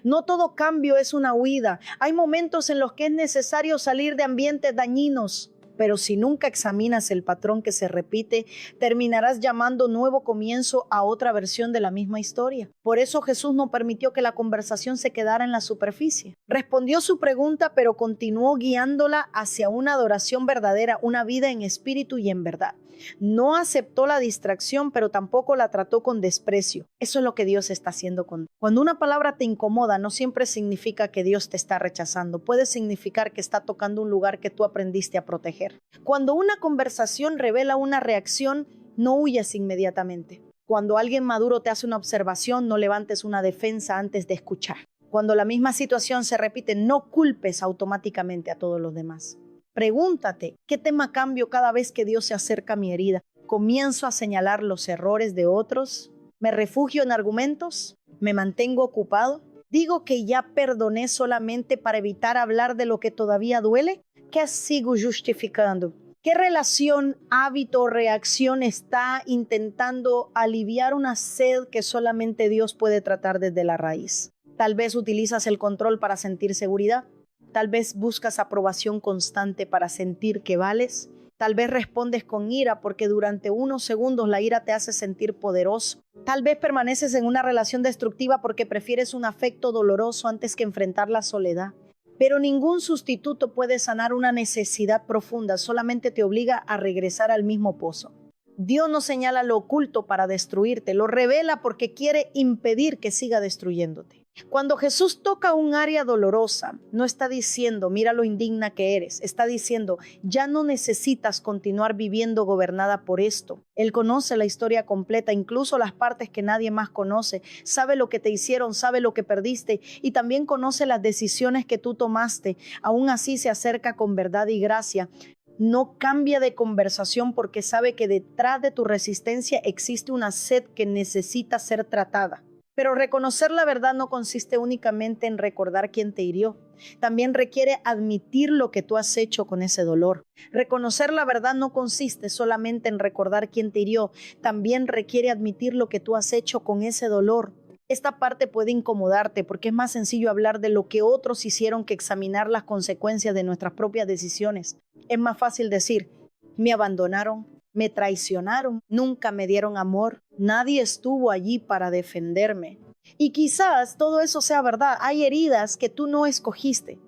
No todo cambio es una huida. Hay momentos en los que es necesario salir de ambientes dañinos, pero si nunca examinas el patrón que se repite, terminarás llamando nuevo comienzo a otra versión de la misma historia. Por eso Jesús no permitió que la conversación se quedara en la superficie. Respondió su pregunta, pero continuó guiándola hacia una adoración verdadera, una vida en espíritu y en verdad. No aceptó la distracción, pero tampoco la trató con desprecio. Eso es lo que Dios está haciendo contigo. Cuando una palabra te incomoda, no siempre significa que Dios te está rechazando. Puede significar que está tocando un lugar que tú aprendiste a proteger. Cuando una conversación revela una reacción, no huyas inmediatamente. Cuando alguien maduro te hace una observación, no levantes una defensa antes de escuchar. Cuando la misma situación se repite, no culpes automáticamente a todos los demás. Pregúntate, ¿qué tema cambio cada vez que Dios se acerca a mi herida? ¿Comienzo a señalar los errores de otros? ¿Me refugio en argumentos? ¿Me mantengo ocupado? ¿Digo que ya perdoné solamente para evitar hablar de lo que todavía duele? ¿Qué sigo justificando? ¿Qué relación, hábito o reacción está intentando aliviar una sed que solamente Dios puede tratar desde la raíz? Tal vez utilizas el control para sentir seguridad. Tal vez buscas aprobación constante para sentir que vales. Tal vez respondes con ira porque durante unos segundos la ira te hace sentir poderoso. Tal vez permaneces en una relación destructiva porque prefieres un afecto doloroso antes que enfrentar la soledad. Pero ningún sustituto puede sanar una necesidad profunda, solamente te obliga a regresar al mismo pozo. Dios no señala lo oculto para destruirte, lo revela porque quiere impedir que siga destruyéndote. Cuando Jesús toca un área dolorosa, no está diciendo, mira lo indigna que eres, está diciendo, ya no necesitas continuar viviendo gobernada por esto. Él conoce la historia completa, incluso las partes que nadie más conoce, sabe lo que te hicieron, sabe lo que perdiste y también conoce las decisiones que tú tomaste. Aún así se acerca con verdad y gracia. No cambia de conversación porque sabe que detrás de tu resistencia existe una sed que necesita ser tratada. Pero reconocer la verdad no consiste únicamente en recordar quién te hirió. También requiere admitir lo que tú has hecho con ese dolor. Reconocer la verdad no consiste solamente en recordar quién te hirió. También requiere admitir lo que tú has hecho con ese dolor. Esta parte puede incomodarte porque es más sencillo hablar de lo que otros hicieron que examinar las consecuencias de nuestras propias decisiones. Es más fácil decir, me abandonaron, me traicionaron, nunca me dieron amor, nadie estuvo allí para defenderme. Y quizás todo eso sea verdad. Hay heridas que tú no escogiste.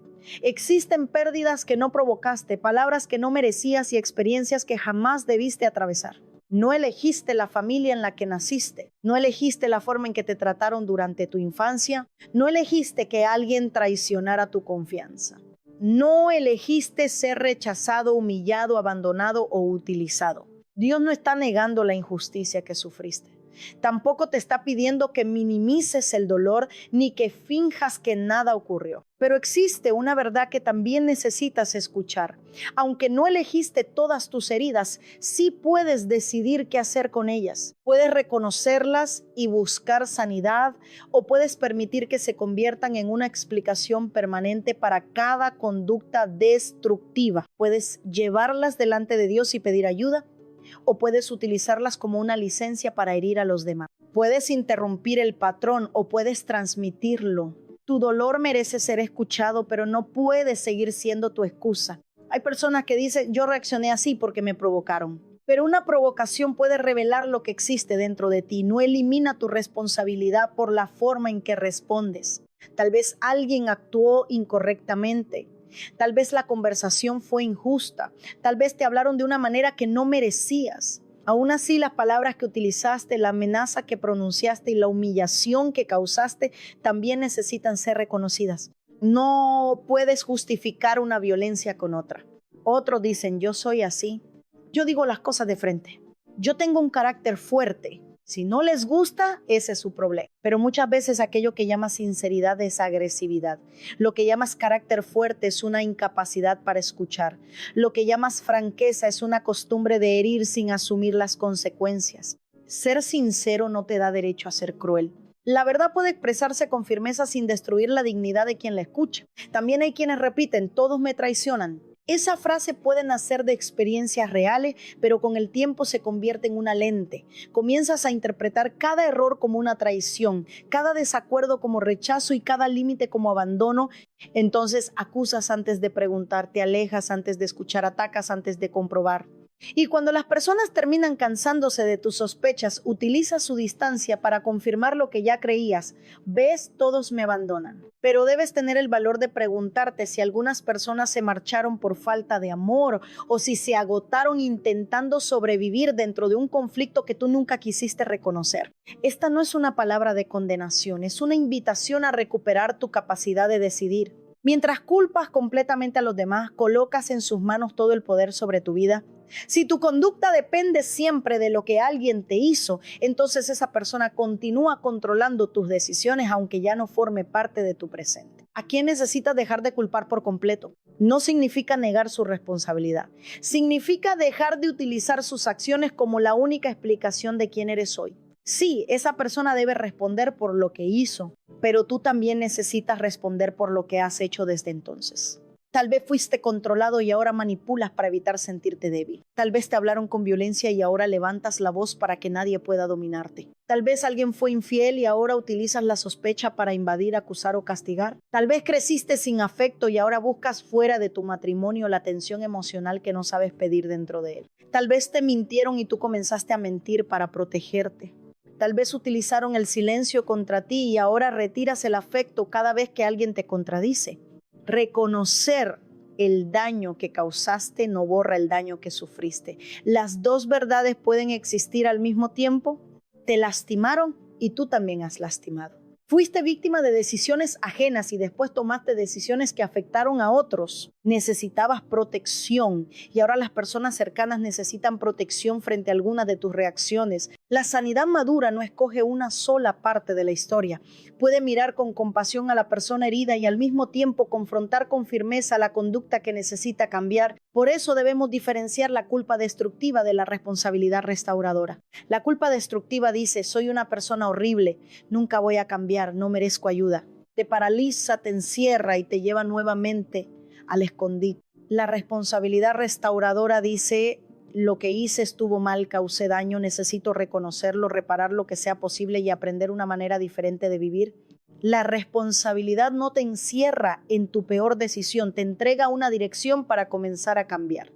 Existen pérdidas que no provocaste, palabras que no merecías y experiencias que jamás debiste atravesar. No elegiste la familia en la que naciste, no elegiste la forma en que te trataron durante tu infancia, no elegiste que alguien traicionara tu confianza. No elegiste ser rechazado, humillado, abandonado o utilizado. Dios no está negando la injusticia que sufriste. Tampoco te está pidiendo que minimices el dolor ni que finjas que nada ocurrió. Pero existe una verdad que también necesitas escuchar. Aunque no elegiste todas tus heridas, sí puedes decidir qué hacer con ellas. Puedes reconocerlas y buscar sanidad, o puedes permitir que se conviertan en una explicación permanente para cada conducta destructiva. Puedes llevarlas delante de Dios y pedir ayuda, o puedes utilizarlas como una licencia para herir a los demás. Puedes interrumpir el patrón o puedes transmitirlo. Tu dolor merece ser escuchado, pero no puede seguir siendo tu excusa. Hay personas que dicen, yo reaccioné así porque me provocaron. Pero una provocación puede revelar lo que existe dentro de ti. No elimina tu responsabilidad por la forma en que respondes. Tal vez alguien actuó incorrectamente. Tal vez la conversación fue injusta. Tal vez te hablaron de una manera que no merecías. Aún así, las palabras que utilizaste, la amenaza que pronunciaste y la humillación que causaste también necesitan ser reconocidas. No puedes justificar una violencia con otra. Otros dicen, yo soy así. Yo digo las cosas de frente. Yo tengo un carácter fuerte. Si no les gusta, ese es su problema. Pero muchas veces aquello que llamas sinceridad es agresividad. Lo que llamas carácter fuerte es una incapacidad para escuchar. Lo que llamas franqueza es una costumbre de herir sin asumir las consecuencias. Ser sincero no te da derecho a ser cruel. La verdad puede expresarse con firmeza sin destruir la dignidad de quien la escucha. También hay quienes repiten, todos me traicionan. Esa frase puede nacer de experiencias reales, pero con el tiempo se convierte en una lente. Comienzas a interpretar cada error como una traición, cada desacuerdo como rechazo y cada límite como abandono. Entonces acusas antes de preguntar, te alejas antes de escuchar, atacas antes de comprobar. Y cuando las personas terminan cansándose de tus sospechas, utilizas su distancia para confirmar lo que ya creías. Ves, todos me abandonan. Pero debes tener el valor de preguntarte si algunas personas se marcharon por falta de amor o si se agotaron intentando sobrevivir dentro de un conflicto que tú nunca quisiste reconocer. Esta no es una palabra de condenación, es una invitación a recuperar tu capacidad de decidir. Mientras culpas completamente a los demás, colocas en sus manos todo el poder sobre tu vida. Si tu conducta depende siempre de lo que alguien te hizo, entonces esa persona continúa controlando tus decisiones aunque ya no forme parte de tu presente. ¿A quién necesitas dejar de culpar por completo? No significa negar su responsabilidad. Significa dejar de utilizar sus acciones como la única explicación de quién eres hoy. Sí, esa persona debe responder por lo que hizo, pero tú también necesitas responder por lo que has hecho desde entonces. Tal vez fuiste controlado y ahora manipulas para evitar sentirte débil. Tal vez te hablaron con violencia y ahora levantas la voz para que nadie pueda dominarte. Tal vez alguien fue infiel y ahora utilizas la sospecha para invadir, acusar o castigar. Tal vez creciste sin afecto y ahora buscas fuera de tu matrimonio la atención emocional que no sabes pedir dentro de él. Tal vez te mintieron y tú comenzaste a mentir para protegerte. Tal vez utilizaron el silencio contra ti y ahora retiras el afecto cada vez que alguien te contradice. Reconocer el daño que causaste no borra el daño que sufriste. Las dos verdades pueden existir al mismo tiempo. Te lastimaron y tú también has lastimado. Fuiste víctima de decisiones ajenas y después tomaste decisiones que afectaron a otros. Necesitabas protección y ahora las personas cercanas necesitan protección frente a algunas de tus reacciones. La sanidad madura no escoge una sola parte de la historia. Puede mirar con compasión a la persona herida y al mismo tiempo confrontar con firmeza la conducta que necesita cambiar. Por eso debemos diferenciar la culpa destructiva de la responsabilidad restauradora. La culpa destructiva dice, soy una persona horrible, nunca voy a cambiar, no merezco ayuda. Te paraliza, te encierra y te lleva nuevamente al escondite. La responsabilidad restauradora dice, lo que hice estuvo mal, causé daño, necesito reconocerlo, reparar lo que sea posible y aprender una manera diferente de vivir. La responsabilidad no te encierra en tu peor decisión, te entrega una dirección para comenzar a cambiar.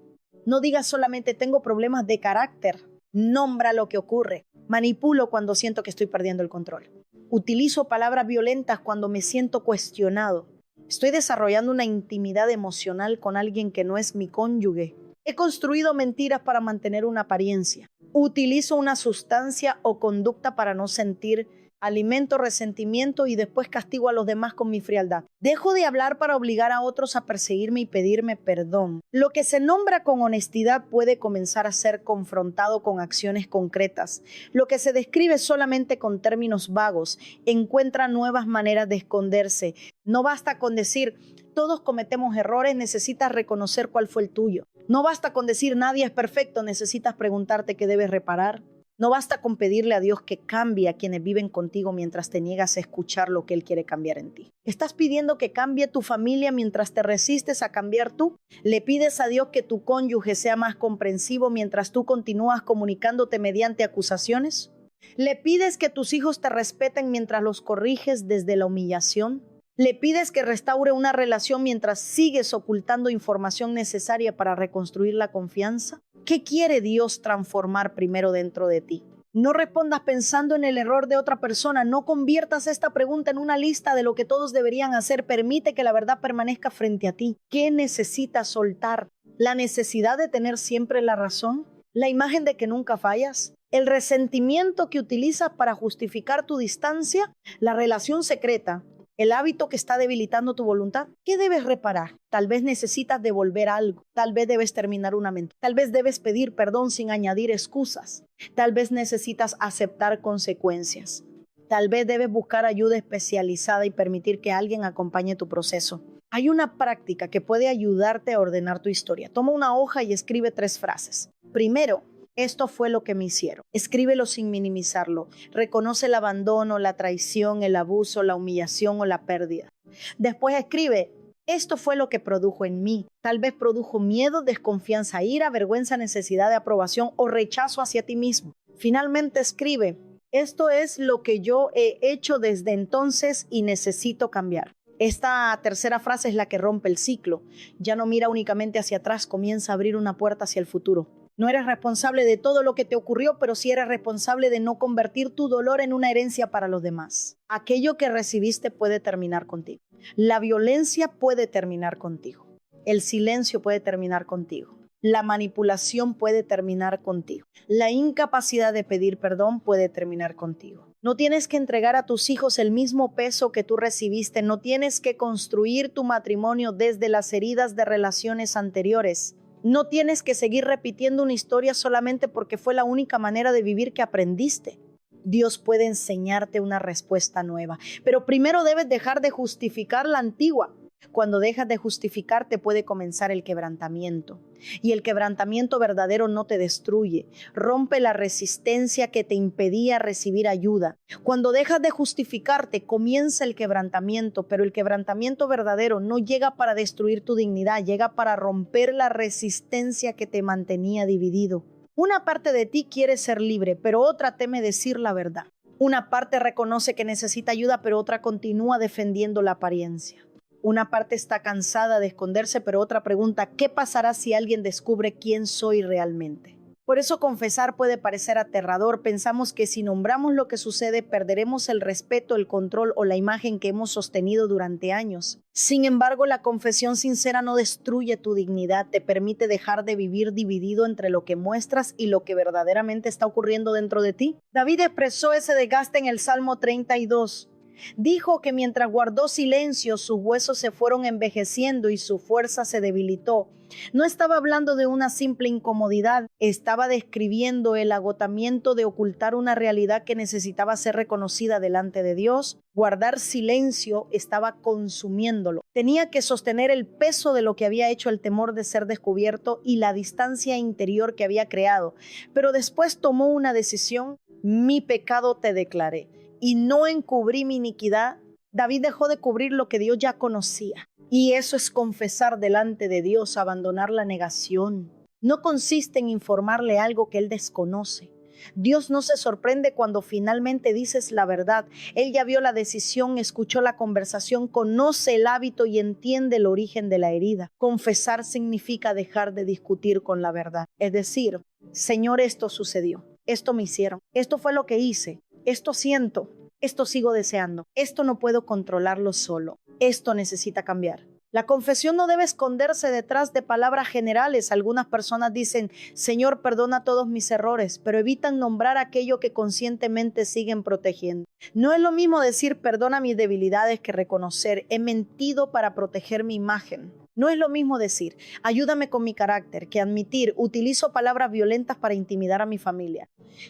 No digas solamente tengo problemas de carácter, nombra lo que ocurre. Manipulo cuando siento que estoy perdiendo el control. Utilizo palabras violentas cuando me siento cuestionado. Estoy desarrollando una intimidad emocional con alguien que no es mi cónyuge. He construido mentiras para mantener una apariencia. Utilizo una sustancia o conducta para no sentir, alimento resentimiento y después castigo a los demás con mi frialdad. Dejo de hablar para obligar a otros a perseguirme y pedirme perdón. Lo que se nombra con honestidad puede comenzar a ser confrontado con acciones concretas. Lo que se describe solamente con términos vagos encuentra nuevas maneras de esconderse. No basta con decir, todos cometemos errores, necesitas reconocer cuál fue el tuyo. No basta con decir, nadie es perfecto, necesitas preguntarte qué debes reparar. No basta con pedirle a Dios que cambie a quienes viven contigo mientras te niegas a escuchar lo que Él quiere cambiar en ti. ¿Estás pidiendo que cambie tu familia mientras te resistes a cambiar tú? ¿Le pides a Dios que tu cónyuge sea más comprensivo mientras tú continúas comunicándote mediante acusaciones? ¿Le pides que tus hijos te respeten mientras los corriges desde la humillación? Le pides que restaure una relación mientras sigues ocultando información necesaria para reconstruir la confianza. ¿Qué quiere Dios transformar primero dentro de ti? No respondas pensando en el error de otra persona. No conviertas esta pregunta en una lista de lo que todos deberían hacer. Permite que la verdad permanezca frente a ti. ¿Qué necesitas soltar? ¿La necesidad de tener siempre la razón? ¿La imagen de que nunca fallas? ¿El resentimiento que utilizas para justificar tu distancia? ¿La relación secreta? ¿El hábito que está debilitando tu voluntad? ¿Qué debes reparar? Tal vez necesitas devolver algo. Tal vez debes terminar una mentira. Tal vez debes pedir perdón sin añadir excusas. Tal vez necesitas aceptar consecuencias. Tal vez debes buscar ayuda especializada y permitir que alguien acompañe tu proceso. Hay una práctica que puede ayudarte a ordenar tu historia. Toma una hoja y escribe 3 frases. Primero, esto fue lo que me hicieron. Escríbelo sin minimizarlo. Reconoce el abandono, la traición, el abuso, la humillación o la pérdida. Después escribe, esto fue lo que produjo en mí. Tal vez produjo miedo, desconfianza, ira, vergüenza, necesidad de aprobación o rechazo hacia ti mismo. Finalmente escribe, esto es lo que yo he hecho desde entonces y necesito cambiar. Esta tercera frase es la que rompe el ciclo. Ya no mira únicamente hacia atrás, comienza a abrir una puerta hacia el futuro. No eres responsable de todo lo que te ocurrió, pero sí eres responsable de no convertir tu dolor en una herencia para los demás. Aquello que recibiste puede terminar contigo. La violencia puede terminar contigo. El silencio puede terminar contigo. La manipulación puede terminar contigo. La incapacidad de pedir perdón puede terminar contigo. No tienes que entregar a tus hijos el mismo peso que tú recibiste. No tienes que construir tu matrimonio desde las heridas de relaciones anteriores. No tienes que seguir repitiendo una historia solamente porque fue la única manera de vivir que aprendiste. Dios puede enseñarte una respuesta nueva, pero primero debes dejar de justificar la antigua. Cuando dejas de justificarte puede comenzar el quebrantamiento. Y el quebrantamiento verdadero no te destruye. Rompe la resistencia que te impedía recibir ayuda. Cuando dejas de justificarte comienza el quebrantamiento, pero el quebrantamiento verdadero no llega para destruir tu dignidad, llega para romper la resistencia que te mantenía dividido. Una parte de ti quiere ser libre, pero otra teme decir la verdad. Una parte reconoce que necesita ayuda, pero otra continúa defendiendo la apariencia. Una parte está cansada de esconderse, pero otra pregunta, ¿qué pasará si alguien descubre quién soy realmente? Por eso confesar puede parecer aterrador. Pensamos que si nombramos lo que sucede, perderemos el respeto, el control o la imagen que hemos sostenido durante años. Sin embargo, la confesión sincera no destruye tu dignidad, te permite dejar de vivir dividido entre lo que muestras y lo que verdaderamente está ocurriendo dentro de ti. David expresó ese desgaste en el Salmo 32. Dijo que mientras guardó silencio, sus huesos se fueron envejeciendo y su fuerza se debilitó. No estaba hablando de una simple incomodidad, estaba describiendo el agotamiento de ocultar una realidad que necesitaba ser reconocida delante de Dios. Guardar silencio estaba consumiéndolo. Tenía que sostener el peso de lo que había hecho el temor de ser descubierto y la distancia interior que había creado. Pero después tomó una decisión: mi pecado te declaré. Y no encubrí mi iniquidad. David dejó de cubrir lo que Dios ya conocía. Y eso es confesar delante de Dios, abandonar la negación. No consiste en informarle algo que Él desconoce. Dios no se sorprende cuando finalmente dices la verdad. Él ya vio la decisión, escuchó la conversación, conoce el hábito y entiende el origen de la herida. Confesar significa dejar de discutir con la verdad. Es decir, Señor, esto sucedió, esto me hicieron, esto fue lo que hice. Esto siento, esto sigo deseando, esto no puedo controlarlo solo, esto necesita cambiar. La confesión no debe esconderse detrás de palabras generales. Algunas personas dicen, Señor, perdona todos mis errores, pero evitan nombrar aquello que conscientemente siguen protegiendo. No es lo mismo decir, perdona mis debilidades, que reconocer, he mentido para proteger mi imagen. No es lo mismo decir, ayúdame con mi carácter, que admitir, utilizo palabras violentas para intimidar a mi familia.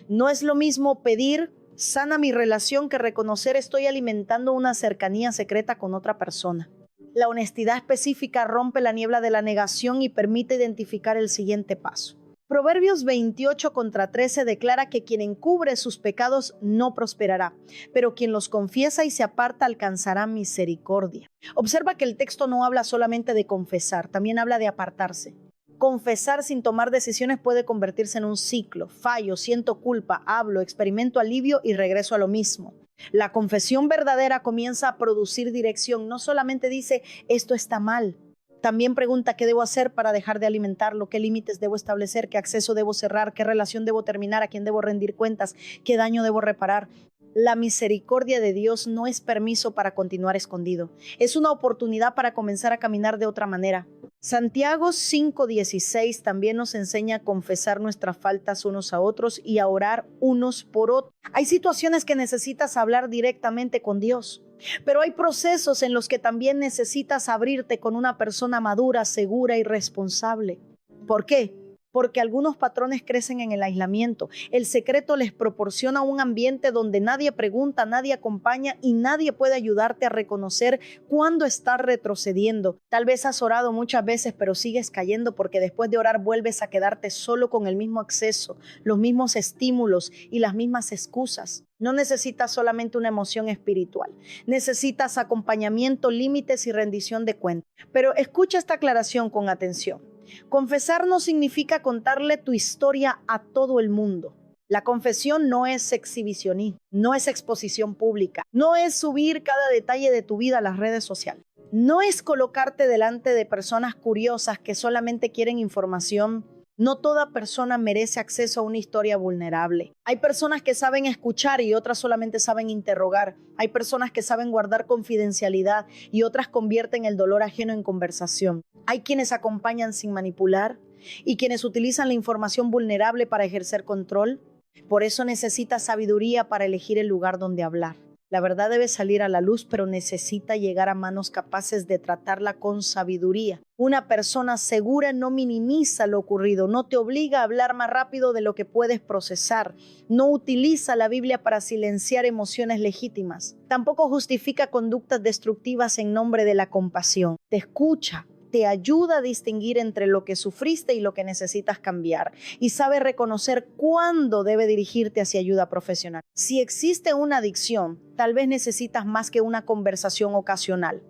No es lo mismo pedir, sana mi relación, que reconocer, estoy alimentando una cercanía secreta con otra persona. La honestidad específica rompe la niebla de la negación y permite identificar el siguiente paso. Proverbios 28:13 declara que quien encubre sus pecados no prosperará, pero quien los confiesa y se aparta alcanzará misericordia. Observa que el texto no habla solamente de confesar, también habla de apartarse. Confesar sin tomar decisiones puede convertirse en un ciclo. Fallo, siento culpa, hablo, experimento alivio y regreso a lo mismo. La confesión verdadera comienza a producir dirección. No solamente dice, esto está mal. También pregunta, ¿qué debo hacer para dejar de alimentarlo? ¿Qué límites debo establecer? ¿Qué acceso debo cerrar? ¿Qué relación debo terminar? ¿A quién debo rendir cuentas? ¿Qué daño debo reparar? La misericordia de Dios no es permiso para continuar escondido. Es una oportunidad para comenzar a caminar de otra manera. Santiago 5:16 también nos enseña a confesar nuestras faltas unos a otros y a orar unos por otros. Hay situaciones que necesitas hablar directamente con Dios, pero hay procesos en los que también necesitas abrirte con una persona madura, segura y responsable. ¿Por qué? Porque algunos patrones crecen en el aislamiento. El secreto les proporciona un ambiente donde nadie pregunta, nadie acompaña y nadie puede ayudarte a reconocer cuándo estás retrocediendo. Tal vez has orado muchas veces, pero sigues cayendo porque después de orar vuelves a quedarte solo con el mismo acceso, los mismos estímulos y las mismas excusas. No necesitas solamente una emoción espiritual, necesitas acompañamiento, límites y rendición de cuentas. Pero escucha esta aclaración con atención. Confesar no significa contarle tu historia a todo el mundo. La confesión no es exhibicionismo, no es exposición pública, no es subir cada detalle de tu vida a las redes sociales, no es colocarte delante de personas curiosas que solamente quieren información. No toda persona merece acceso a una historia vulnerable. Hay personas que saben escuchar y otras solamente saben interrogar. Hay personas que saben guardar confidencialidad y otras convierten el dolor ajeno en conversación. Hay quienes acompañan sin manipular y quienes utilizan la información vulnerable para ejercer control. Por eso necesitas sabiduría para elegir el lugar donde hablar. La verdad debe salir a la luz, pero necesita llegar a manos capaces de tratarla con sabiduría. Una persona segura no minimiza lo ocurrido, no te obliga a hablar más rápido de lo que puedes procesar, no utiliza la Biblia para silenciar emociones legítimas, tampoco justifica conductas destructivas en nombre de la compasión. Te escucha, te ayuda a distinguir entre lo que sufriste y lo que necesitas cambiar y sabe reconocer cuándo debe dirigirte hacia ayuda profesional. Si existe una adicción, tal vez necesitas más que una conversación ocasional.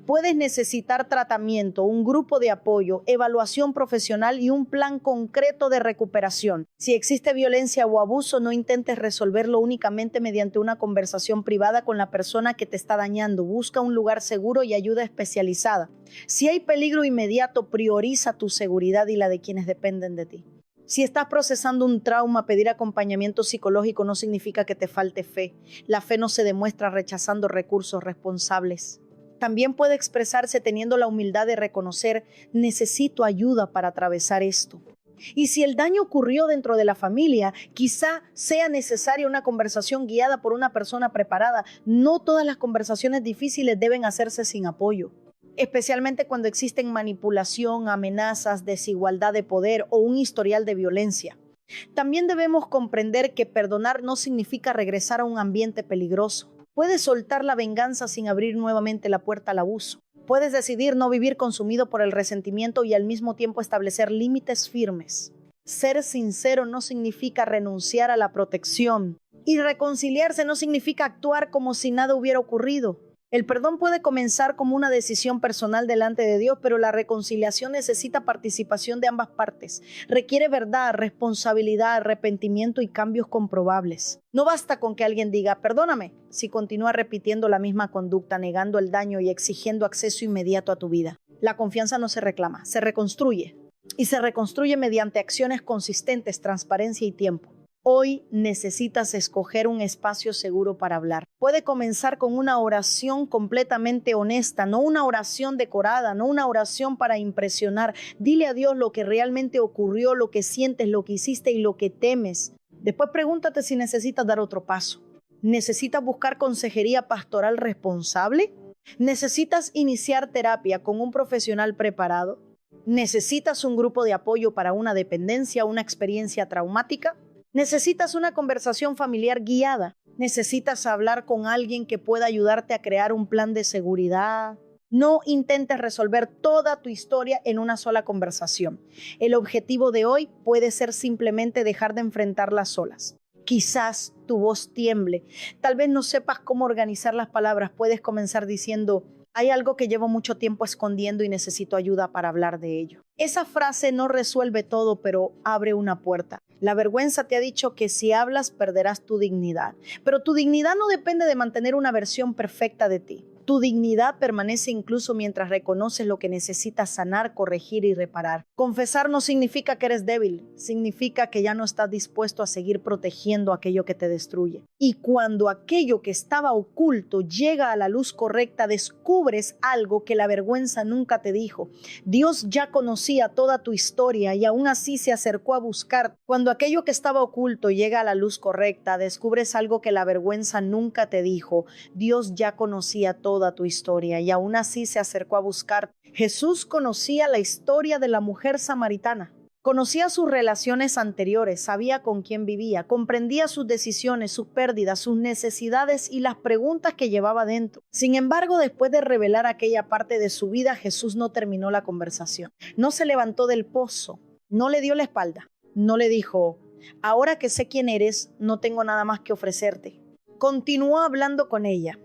Puedes necesitar tratamiento, un grupo de apoyo, evaluación profesional y un plan concreto de recuperación. Si existe violencia o abuso, no intentes resolverlo únicamente mediante una conversación privada con la persona que te está dañando. Busca un lugar seguro y ayuda especializada. Si hay peligro inmediato, prioriza tu seguridad y la de quienes dependen de ti. Si estás procesando un trauma, pedir acompañamiento psicológico no significa que te falte fe. La fe no se demuestra rechazando recursos responsables. También puede expresarse teniendo la humildad de reconocer, necesito ayuda para atravesar esto. Y si el daño ocurrió dentro de la familia, quizá sea necesaria una conversación guiada por una persona preparada. No todas las conversaciones difíciles deben hacerse sin apoyo, especialmente cuando existen manipulación, amenazas, desigualdad de poder o un historial de violencia. También debemos comprender que perdonar no significa regresar a un ambiente peligroso. Puedes soltar la venganza sin abrir nuevamente la puerta al abuso. Puedes decidir no vivir consumido por el resentimiento y al mismo tiempo establecer límites firmes. Ser sincero no significa renunciar a la protección. Y reconciliarse no significa actuar como si nada hubiera ocurrido. El perdón puede comenzar como una decisión personal delante de Dios, pero la reconciliación necesita participación de ambas partes. Requiere verdad, responsabilidad, arrepentimiento y cambios comprobables. No basta con que alguien diga, perdóname, si continúa repitiendo la misma conducta, negando el daño y exigiendo acceso inmediato a tu vida. La confianza no se reclama, se reconstruye. Y se reconstruye mediante acciones consistentes, transparencia y tiempo. Hoy necesitas escoger un espacio seguro para hablar. Puede comenzar con una oración completamente honesta, no una oración decorada, no una oración para impresionar. Dile a Dios lo que realmente ocurrió, lo que sientes, lo que hiciste y lo que temes. Después pregúntate si necesitas dar otro paso. ¿Necesitas buscar consejería pastoral responsable? ¿Necesitas iniciar terapia con un profesional preparado? ¿Necesitas un grupo de apoyo para una dependencia, una experiencia traumática? ¿Necesitas una conversación familiar guiada? ¿Necesitas hablar con alguien que pueda ayudarte a crear un plan de seguridad? No intentes resolver toda tu historia en una sola conversación. El objetivo de hoy puede ser simplemente dejar de enfrentarlas solas. Quizás tu voz tiemble. Tal vez no sepas cómo organizar las palabras. Puedes comenzar diciendo, hay algo que llevo mucho tiempo escondiendo y necesito ayuda para hablar de ello. Esa frase no resuelve todo, pero abre una puerta. La vergüenza te ha dicho que si hablas perderás tu dignidad. Pero tu dignidad no depende de mantener una versión perfecta de ti. Tu dignidad permanece incluso mientras reconoces lo que necesitas sanar, corregir y reparar. Confesar no significa que eres débil, significa que ya no estás dispuesto a seguir protegiendo aquello que te destruye. Y cuando aquello que estaba oculto llega a la luz correcta, descubres algo que la vergüenza nunca te dijo. Dios ya conocía toda tu historia y aún así se acercó a buscar. Cuando aquello que estaba oculto llega a la luz correcta, descubres algo que la vergüenza nunca te dijo. Dios ya conocía toda tu historia y aún así se acercó a buscar. Jesús conocía la historia de la mujer samaritana. Conocía sus relaciones anteriores, sabía con quién vivía, comprendía sus decisiones, sus pérdidas, sus necesidades y las preguntas que llevaba dentro. Sin embargo, después de revelar aquella parte de su vida, Jesús no terminó la conversación. No se levantó del pozo, no le dio la espalda, no le dijo, ahora que sé quién eres, no tengo nada más que ofrecerte. Continuó hablando con ella.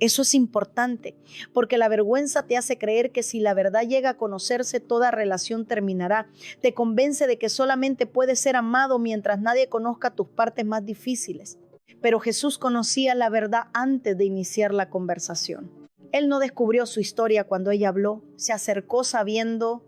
Eso es importante, porque la vergüenza te hace creer que si la verdad llega a conocerse, toda relación terminará. Te convence de que solamente puedes ser amado mientras nadie conozca tus partes más difíciles. Pero Jesús conocía la verdad antes de iniciar la conversación. Él no descubrió su historia cuando ella habló, se acercó sabiendo.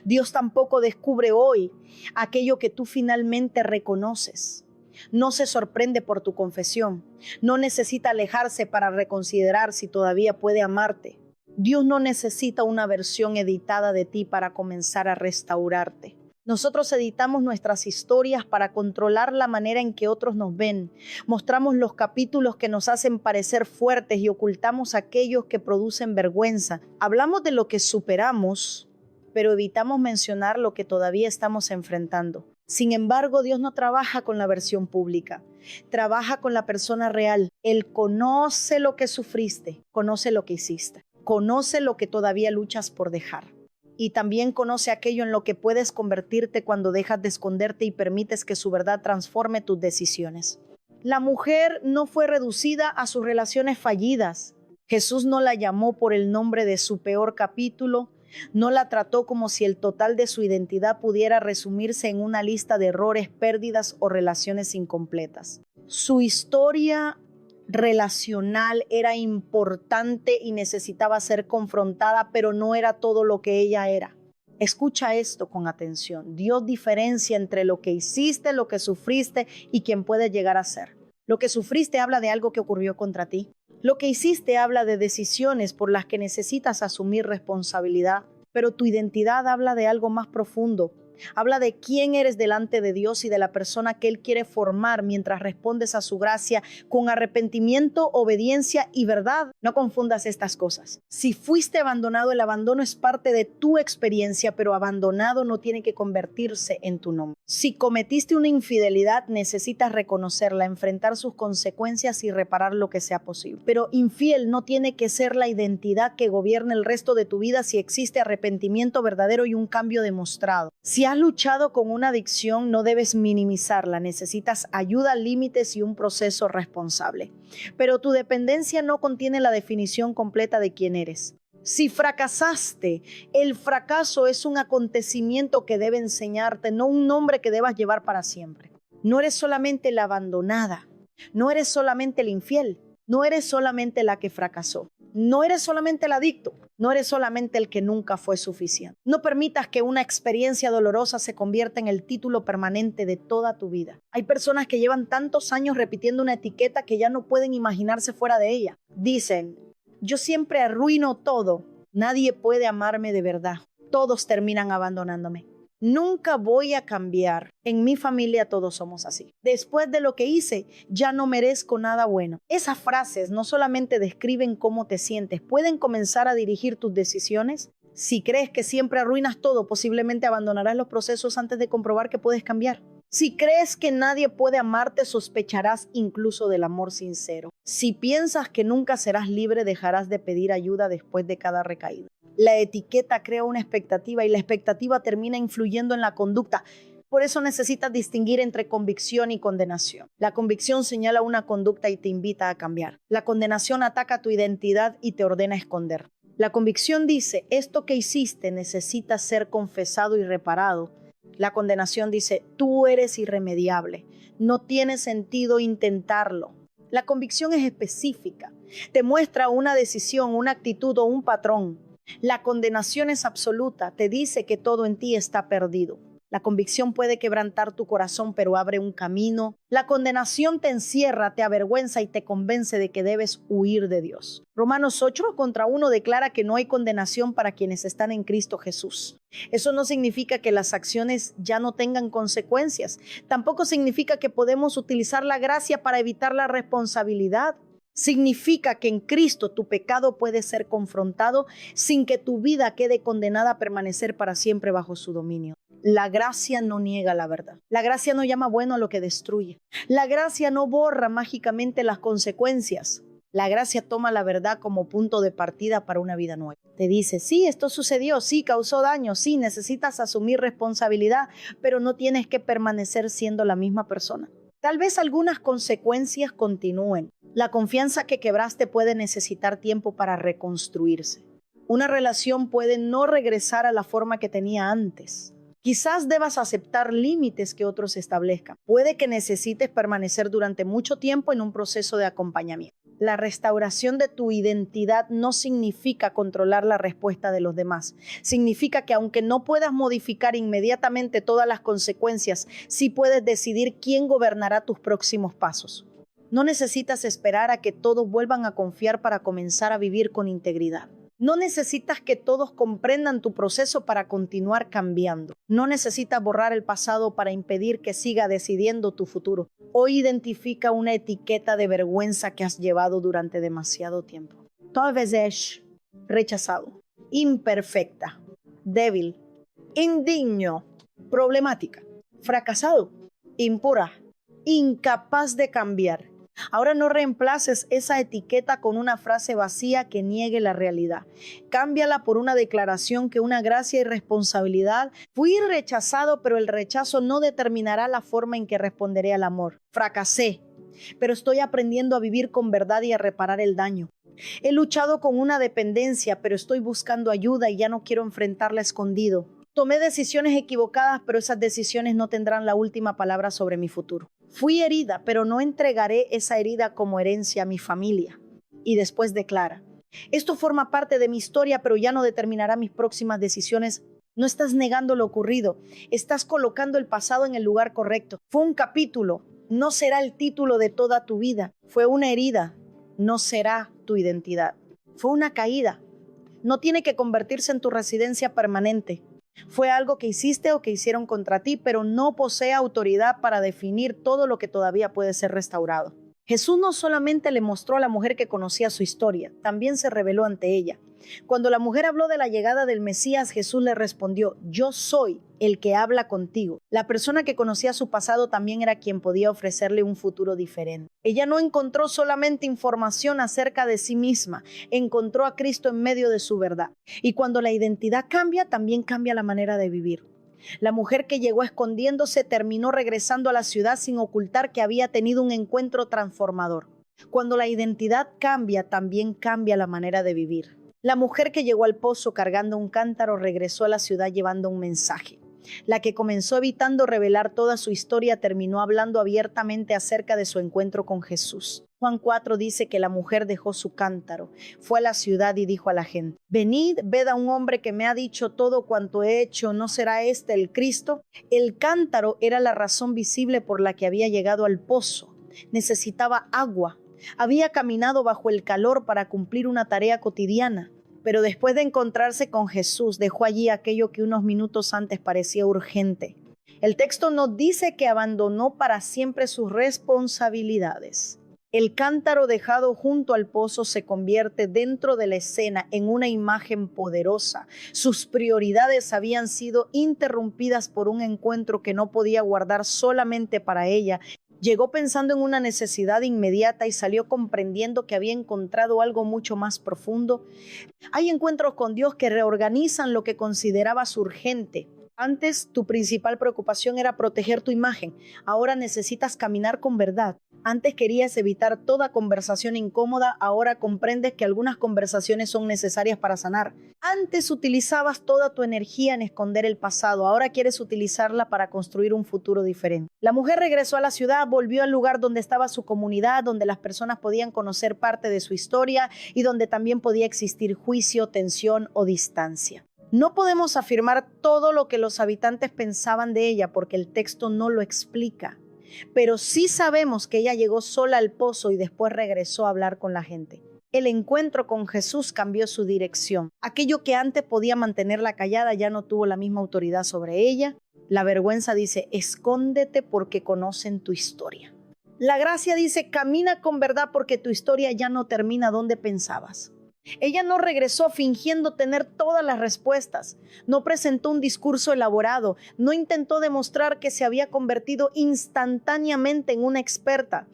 Dios tampoco descubre hoy aquello que tú finalmente reconoces. No se sorprende por tu confesión. No necesita alejarse para reconsiderar si todavía puede amarte. Dios no necesita una versión editada de ti para comenzar a restaurarte. Nosotros editamos nuestras historias para controlar la manera en que otros nos ven. Mostramos los capítulos que nos hacen parecer fuertes y ocultamos aquellos que producen vergüenza. Hablamos de lo que superamos, pero evitamos mencionar lo que todavía estamos enfrentando. Sin embargo, Dios no trabaja con la versión pública, trabaja con la persona real. Él conoce lo que sufriste, conoce lo que hiciste, conoce lo que todavía luchas por dejar. Y también conoce aquello en lo que puedes convertirte cuando dejas de esconderte y permites que su verdad transforme tus decisiones. La mujer no fue reducida a sus relaciones fallidas. Jesús no la llamó por el nombre de su peor capítulo. No la trató como si el total de su identidad pudiera resumirse en una lista de errores, pérdidas o relaciones incompletas. Su historia relacional era importante y necesitaba ser confrontada, pero no era todo lo que ella era. Escucha esto con atención. Dios diferencia entre lo que hiciste, lo que sufriste y quién puede llegar a ser. Lo que sufriste habla de algo que ocurrió contra ti. Lo que hiciste habla de decisiones por las que necesitas asumir responsabilidad, pero tu identidad habla de algo más profundo. Habla de quién eres delante de Dios y de la persona que Él quiere formar mientras respondes a su gracia con arrepentimiento, obediencia y verdad. No confundas estas cosas. Si fuiste abandonado, el abandono es parte de tu experiencia, pero abandonado no tiene que convertirse en tu nombre. Si cometiste una infidelidad, necesitas reconocerla, enfrentar sus consecuencias y reparar lo que sea posible. Pero infiel no tiene que ser la identidad que gobierne el resto de tu vida si existe arrepentimiento verdadero y un cambio demostrado. Si has luchado con una adicción, no debes minimizarla. Necesitas ayuda, límites y un proceso responsable. Pero tu dependencia no contiene la definición completa de quién eres. Si fracasaste, el fracaso es un acontecimiento que debe enseñarte, no un nombre que debas llevar para siempre. No eres solamente la abandonada, no eres solamente el infiel, no eres solamente la que fracasó, no eres solamente el adicto, no eres solamente el que nunca fue suficiente. No permitas que una experiencia dolorosa se convierta en el título permanente de toda tu vida. Hay personas que llevan tantos años repitiendo una etiqueta que ya no pueden imaginarse fuera de ella. Dicen, yo siempre arruino todo, nadie puede amarme de verdad, todos terminan abandonándome. Nunca voy a cambiar. En mi familia todos somos así. Después de lo que hice, ya no merezco nada bueno. Esas frases no solamente describen cómo te sientes, pueden comenzar a dirigir tus decisiones. Si crees que siempre arruinas todo, posiblemente abandonarás los procesos antes de comprobar que puedes cambiar. Si crees que nadie puede amarte, sospecharás incluso del amor sincero. Si piensas que nunca serás libre, dejarás de pedir ayuda después de cada recaída. La etiqueta crea una expectativa y la expectativa termina influyendo en la conducta. Por eso necesitas distinguir entre convicción y condenación. La convicción señala una conducta y te invita a cambiar. La condenación ataca tu identidad y te ordena esconder. La convicción dice, esto que hiciste necesita ser confesado y reparado. La condenación dice, tú eres irremediable, no tiene sentido intentarlo. La convicción es específica, te muestra una decisión, una actitud o un patrón. La condenación es absoluta, te dice que todo en ti está perdido. La convicción puede quebrantar tu corazón, pero abre un camino. La condenación te encierra, te avergüenza y te convence de que debes huir de Dios. Romanos 8:1 declara que no hay condenación para quienes están en Cristo Jesús. Eso no significa que las acciones ya no tengan consecuencias. Tampoco significa que podemos utilizar la gracia para evitar la responsabilidad. Significa que en Cristo tu pecado puede ser confrontado sin que tu vida quede condenada a permanecer para siempre bajo su dominio. La gracia no niega la verdad. La gracia no llama bueno a lo que destruye. La gracia no borra mágicamente las consecuencias. La gracia toma la verdad como punto de partida para una vida nueva. Te dice, sí, esto sucedió, sí, causó daño, sí, necesitas asumir responsabilidad, pero no tienes que permanecer siendo la misma persona. Tal vez algunas consecuencias continúen. La confianza que quebraste puede necesitar tiempo para reconstruirse. Una relación puede no regresar a la forma que tenía antes. Quizás debas aceptar límites que otros establezcan. Puede que necesites permanecer durante mucho tiempo en un proceso de acompañamiento. La restauración de tu identidad no significa controlar la respuesta de los demás. Significa que aunque no puedas modificar inmediatamente todas las consecuencias, sí puedes decidir quién gobernará tus próximos pasos. No necesitas esperar a que todos vuelvan a confiar para comenzar a vivir con integridad. No necesitas que todos comprendan tu proceso para continuar cambiando. No necesitas borrar el pasado para impedir que siga decidiendo tu futuro. Hoy identifica una etiqueta de vergüenza que has llevado durante demasiado tiempo. Talvez es rechazado, imperfecta, débil, indigno, problemática, fracasado, impura, incapaz de cambiar. Ahora no reemplaces esa etiqueta con una frase vacía que niegue la realidad. Cámbiala por una declaración que una gracia y responsabilidad. Fui rechazado, pero el rechazo no determinará la forma en que responderé al amor. Fracasé, pero estoy aprendiendo a vivir con verdad y a reparar el daño. He luchado con una dependencia, pero estoy buscando ayuda y ya no quiero enfrentarla escondido. Tomé decisiones equivocadas, pero esas decisiones no tendrán la última palabra sobre mi futuro. Fui herida, pero no entregaré esa herida como herencia a mi familia. Y después declara, esto forma parte de mi historia, pero ya no determinará mis próximas decisiones. No estás negando lo ocurrido, estás colocando el pasado en el lugar correcto. Fue un capítulo, no será el título de toda tu vida. Fue una herida, no será tu identidad. Fue una caída, no tiene que convertirse en tu residencia permanente. Fue algo que hiciste o que hicieron contra ti, pero no posee autoridad para definir todo lo que todavía puede ser restaurado. Jesús no solamente le mostró a la mujer que conocía su historia, también se reveló ante ella. Cuando la mujer habló de la llegada del Mesías, Jesús le respondió, yo soy el que habla contigo. La persona que conocía su pasado también era quien podía ofrecerle un futuro diferente. Ella no encontró solamente información acerca de sí misma, encontró a Cristo en medio de su verdad. Y cuando la identidad cambia, también cambia la manera de vivir. La mujer que llegó escondiéndose terminó regresando a la ciudad sin ocultar que había tenido un encuentro transformador. Cuando la identidad cambia, también cambia la manera de vivir. La mujer que llegó al pozo cargando un cántaro regresó a la ciudad llevando un mensaje. La que comenzó evitando revelar toda su historia terminó hablando abiertamente acerca de su encuentro con Jesús. Juan 4 dice que la mujer dejó su cántaro, fue a la ciudad y dijo a la gente, venid, ved a un hombre que me ha dicho todo cuanto he hecho, ¿no será este el Cristo? El cántaro era la razón visible por la que había llegado al pozo. Necesitaba agua. Había caminado bajo el calor para cumplir una tarea cotidiana, pero después de encontrarse con Jesús, dejó allí aquello que unos minutos antes parecía urgente. El texto nos dice que abandonó para siempre sus responsabilidades. El cántaro dejado junto al pozo se convierte dentro de la escena en una imagen poderosa. Sus prioridades habían sido interrumpidas por un encuentro que no podía guardar solamente para ella. Llegó pensando en una necesidad inmediata y salió comprendiendo que había encontrado algo mucho más profundo. Hay encuentros con Dios que reorganizan lo que considerabas urgente. Antes tu principal preocupación era proteger tu imagen. Ahora necesitas caminar con verdad. Antes querías evitar toda conversación incómoda. Ahora comprendes que algunas conversaciones son necesarias para sanar. Antes utilizabas toda tu energía en esconder el pasado. Ahora quieres utilizarla para construir un futuro diferente. La mujer regresó a la ciudad, volvió al lugar donde estaba su comunidad, donde las personas podían conocer parte de su historia y donde también podía existir juicio, tensión o distancia. No podemos afirmar todo lo que los habitantes pensaban de ella porque el texto no lo explica, pero sí sabemos que ella llegó sola al pozo y después regresó a hablar con la gente. El encuentro con Jesús cambió su dirección. Aquello que antes podía mantenerla callada ya no tuvo la misma autoridad sobre ella. La vergüenza dice, escóndete porque conocen tu historia. La gracia dice, camina con verdad porque tu historia ya no termina donde pensabas. Ella no regresó fingiendo tener todas las respuestas, no presentó un discurso elaborado, no intentó demostrar que se había convertido instantáneamente en una experta.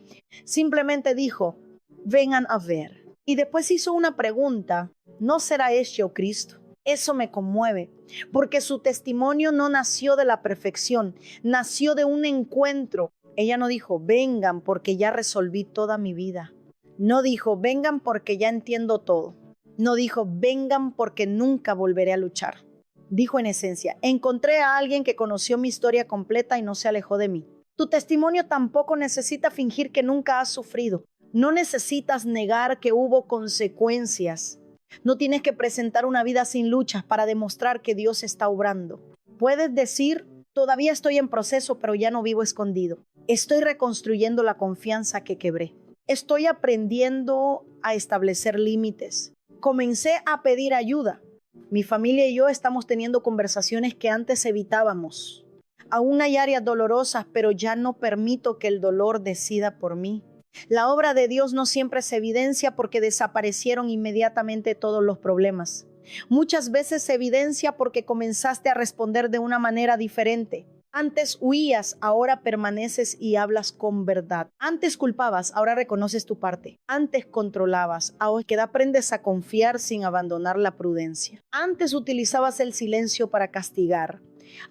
Simplemente dijo, vengan a ver. Y después hizo una pregunta, ¿no será este Cristo? Eso me conmueve, porque su testimonio no nació de la perfección, nació de un encuentro. Ella no dijo, vengan porque ya resolví toda mi vida. No dijo, vengan porque ya entiendo todo. No dijo, vengan porque nunca volveré a luchar. Dijo en esencia, encontré a alguien que conoció mi historia completa y no se alejó de mí. Tu testimonio tampoco necesita fingir que nunca has sufrido. No necesitas negar que hubo consecuencias. No tienes que presentar una vida sin luchas para demostrar que Dios está obrando. Puedes decir, todavía estoy en proceso, pero ya no vivo escondido. Estoy reconstruyendo la confianza que quebré. Estoy aprendiendo a establecer límites. Comencé a pedir ayuda. Mi familia y yo estamos teniendo conversaciones que antes evitábamos. Aún hay áreas dolorosas, pero ya no permito que el dolor decida por mí. La obra de Dios no siempre se evidencia porque desaparecieron inmediatamente todos los problemas. Muchas veces se evidencia porque comenzaste a responder de una manera diferente. Antes huías, ahora permaneces y hablas con verdad. Antes culpabas, ahora reconoces tu parte. Antes controlabas, ahora aprendes a confiar sin abandonar la prudencia. Antes utilizabas el silencio para castigar.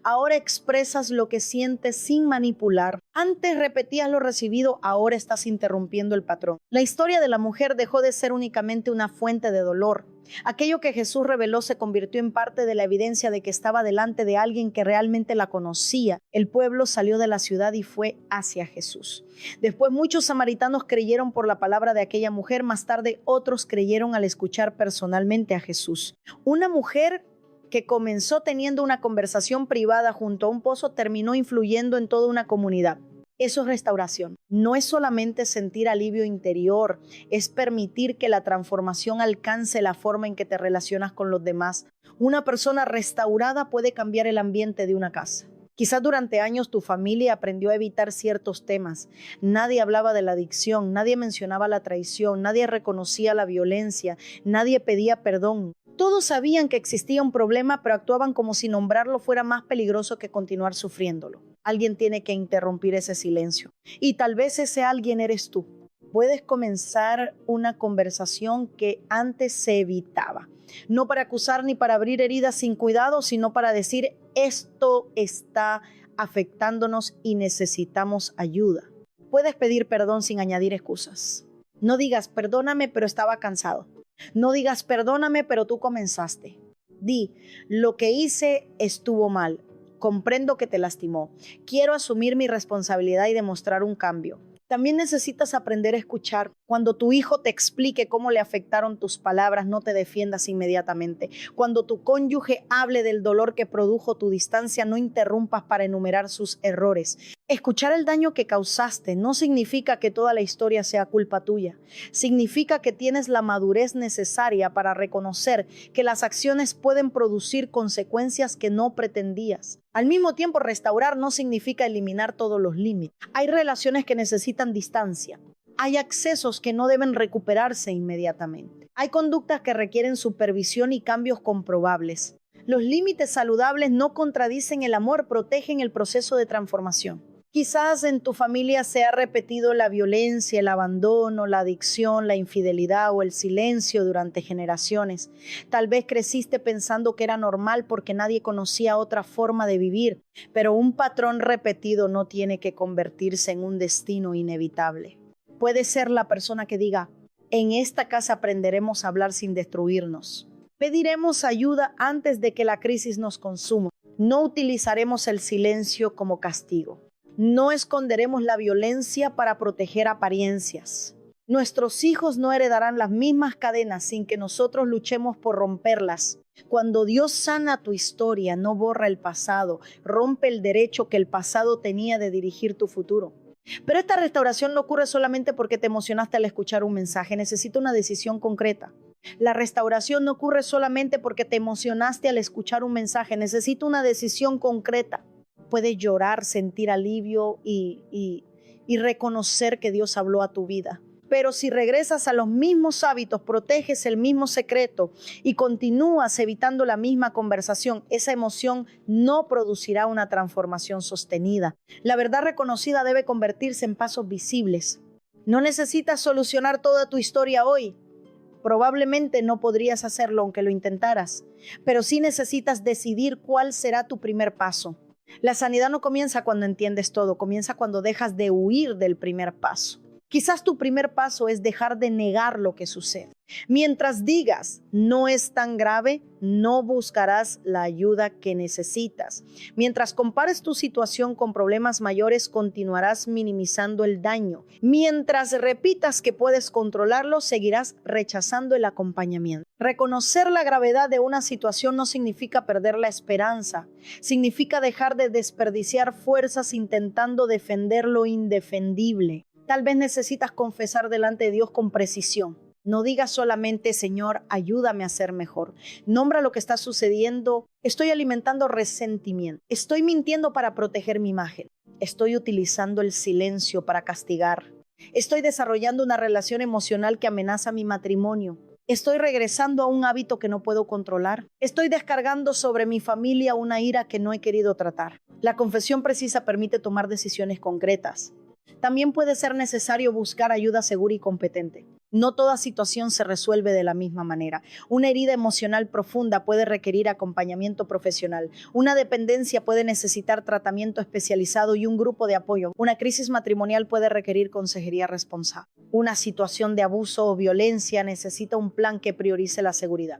Ahora expresas lo que sientes sin manipular. Antes repetías lo recibido, ahora estás interrumpiendo el patrón. La historia de la mujer dejó de ser únicamente una fuente de dolor. Aquello que Jesús reveló se convirtió en parte de la evidencia de que estaba delante de alguien que realmente la conocía. El pueblo salió de la ciudad y fue hacia Jesús. Después muchos samaritanos creyeron por la palabra de aquella mujer. Más tarde otros creyeron al escuchar personalmente a Jesús. Una mujer que comenzó teniendo una conversación privada junto a un pozo terminó influyendo en toda una comunidad. Eso es restauración. No es solamente sentir alivio interior, es permitir que la transformación alcance la forma en que te relacionas con los demás. Una persona restaurada puede cambiar el ambiente de una casa. Quizás durante años tu familia aprendió a evitar ciertos temas. Nadie hablaba de la adicción, nadie mencionaba la traición, nadie reconocía la violencia, nadie pedía perdón. Todos sabían que existía un problema, pero actuaban como si nombrarlo fuera más peligroso que continuar sufriéndolo. Alguien tiene que interrumpir ese silencio. Y tal vez ese alguien eres tú. Puedes comenzar una conversación que antes se evitaba. No para acusar ni para abrir heridas sin cuidado, sino para decir, esto está afectándonos y necesitamos ayuda. Puedes pedir perdón sin añadir excusas. No digas, perdóname, pero estaba cansado. No digas, perdóname, pero tú comenzaste. Di, lo que hice estuvo mal. Comprendo que te lastimó. Quiero asumir mi responsabilidad y demostrar un cambio. También necesitas aprender a escuchar. Cuando tu hijo te explique cómo le afectaron tus palabras, no te defiendas inmediatamente. Cuando tu cónyuge hable del dolor que produjo tu distancia, no interrumpas para enumerar sus errores. Escuchar el daño que causaste no significa que toda la historia sea culpa tuya. Significa que tienes la madurez necesaria para reconocer que las acciones pueden producir consecuencias que no pretendías. Al mismo tiempo, restaurar no significa eliminar todos los límites. Hay relaciones que necesitan distancia. Hay accesos que no deben recuperarse inmediatamente. Hay conductas que requieren supervisión y cambios comprobables. Los límites saludables no contradicen el amor, protegen el proceso de transformación. Quizás en tu familia se ha repetido la violencia, el abandono, la adicción, la infidelidad o el silencio durante generaciones. Tal vez creciste pensando que era normal porque nadie conocía otra forma de vivir, pero un patrón repetido no tiene que convertirse en un destino inevitable. Puedes ser la persona que diga: en esta casa aprenderemos a hablar sin destruirnos. Pediremos ayuda antes de que la crisis nos consuma. No utilizaremos el silencio como castigo. No esconderemos la violencia para proteger apariencias. Nuestros hijos no heredarán las mismas cadenas sin que nosotros luchemos por romperlas. Cuando Dios sana tu historia, no borra el pasado, rompe el derecho que el pasado tenía de dirigir tu futuro. Pero esta restauración no ocurre solamente porque te emocionaste al escuchar un mensaje, necesita una decisión concreta. La restauración no ocurre solamente porque te emocionaste al escuchar un mensaje, necesita una decisión concreta. Puedes llorar, sentir alivio y reconocer que Dios habló a tu vida. Pero si regresas a los mismos hábitos, proteges el mismo secreto y continúas evitando la misma conversación, esa emoción no producirá una transformación sostenida. La verdad reconocida debe convertirse en pasos visibles. No necesitas solucionar toda tu historia hoy. Probablemente no podrías hacerlo aunque lo intentaras, pero sí necesitas decidir cuál será tu primer paso. La sanidad no comienza cuando entiendes todo, comienza cuando dejas de huir del primer paso. Quizás tu primer paso es dejar de negar lo que sucede. Mientras digas, no es tan grave, no buscarás la ayuda que necesitas. Mientras compares tu situación con problemas mayores, continuarás minimizando el daño. Mientras repitas que puedes controlarlo, seguirás rechazando el acompañamiento. Reconocer la gravedad de una situación no significa perder la esperanza. Significa dejar de desperdiciar fuerzas intentando defender lo indefendible. Tal vez necesitas confesar delante de Dios con precisión. No digas solamente: Señor, ayúdame a ser mejor. Nombra lo que está sucediendo. Estoy alimentando resentimiento. Estoy mintiendo para proteger mi imagen. Estoy utilizando el silencio para castigar. Estoy desarrollando una relación emocional que amenaza mi matrimonio. Estoy regresando a un hábito que no puedo controlar. Estoy descargando sobre mi familia una ira que no he querido tratar. La confesión precisa permite tomar decisiones concretas. También puede ser necesario buscar ayuda segura y competente. No toda situación se resuelve de la misma manera. Una herida emocional profunda puede requerir acompañamiento profesional. Una dependencia puede necesitar tratamiento especializado y un grupo de apoyo. Una crisis matrimonial puede requerir consejería responsable. Una situación de abuso o violencia necesita un plan que priorice la seguridad.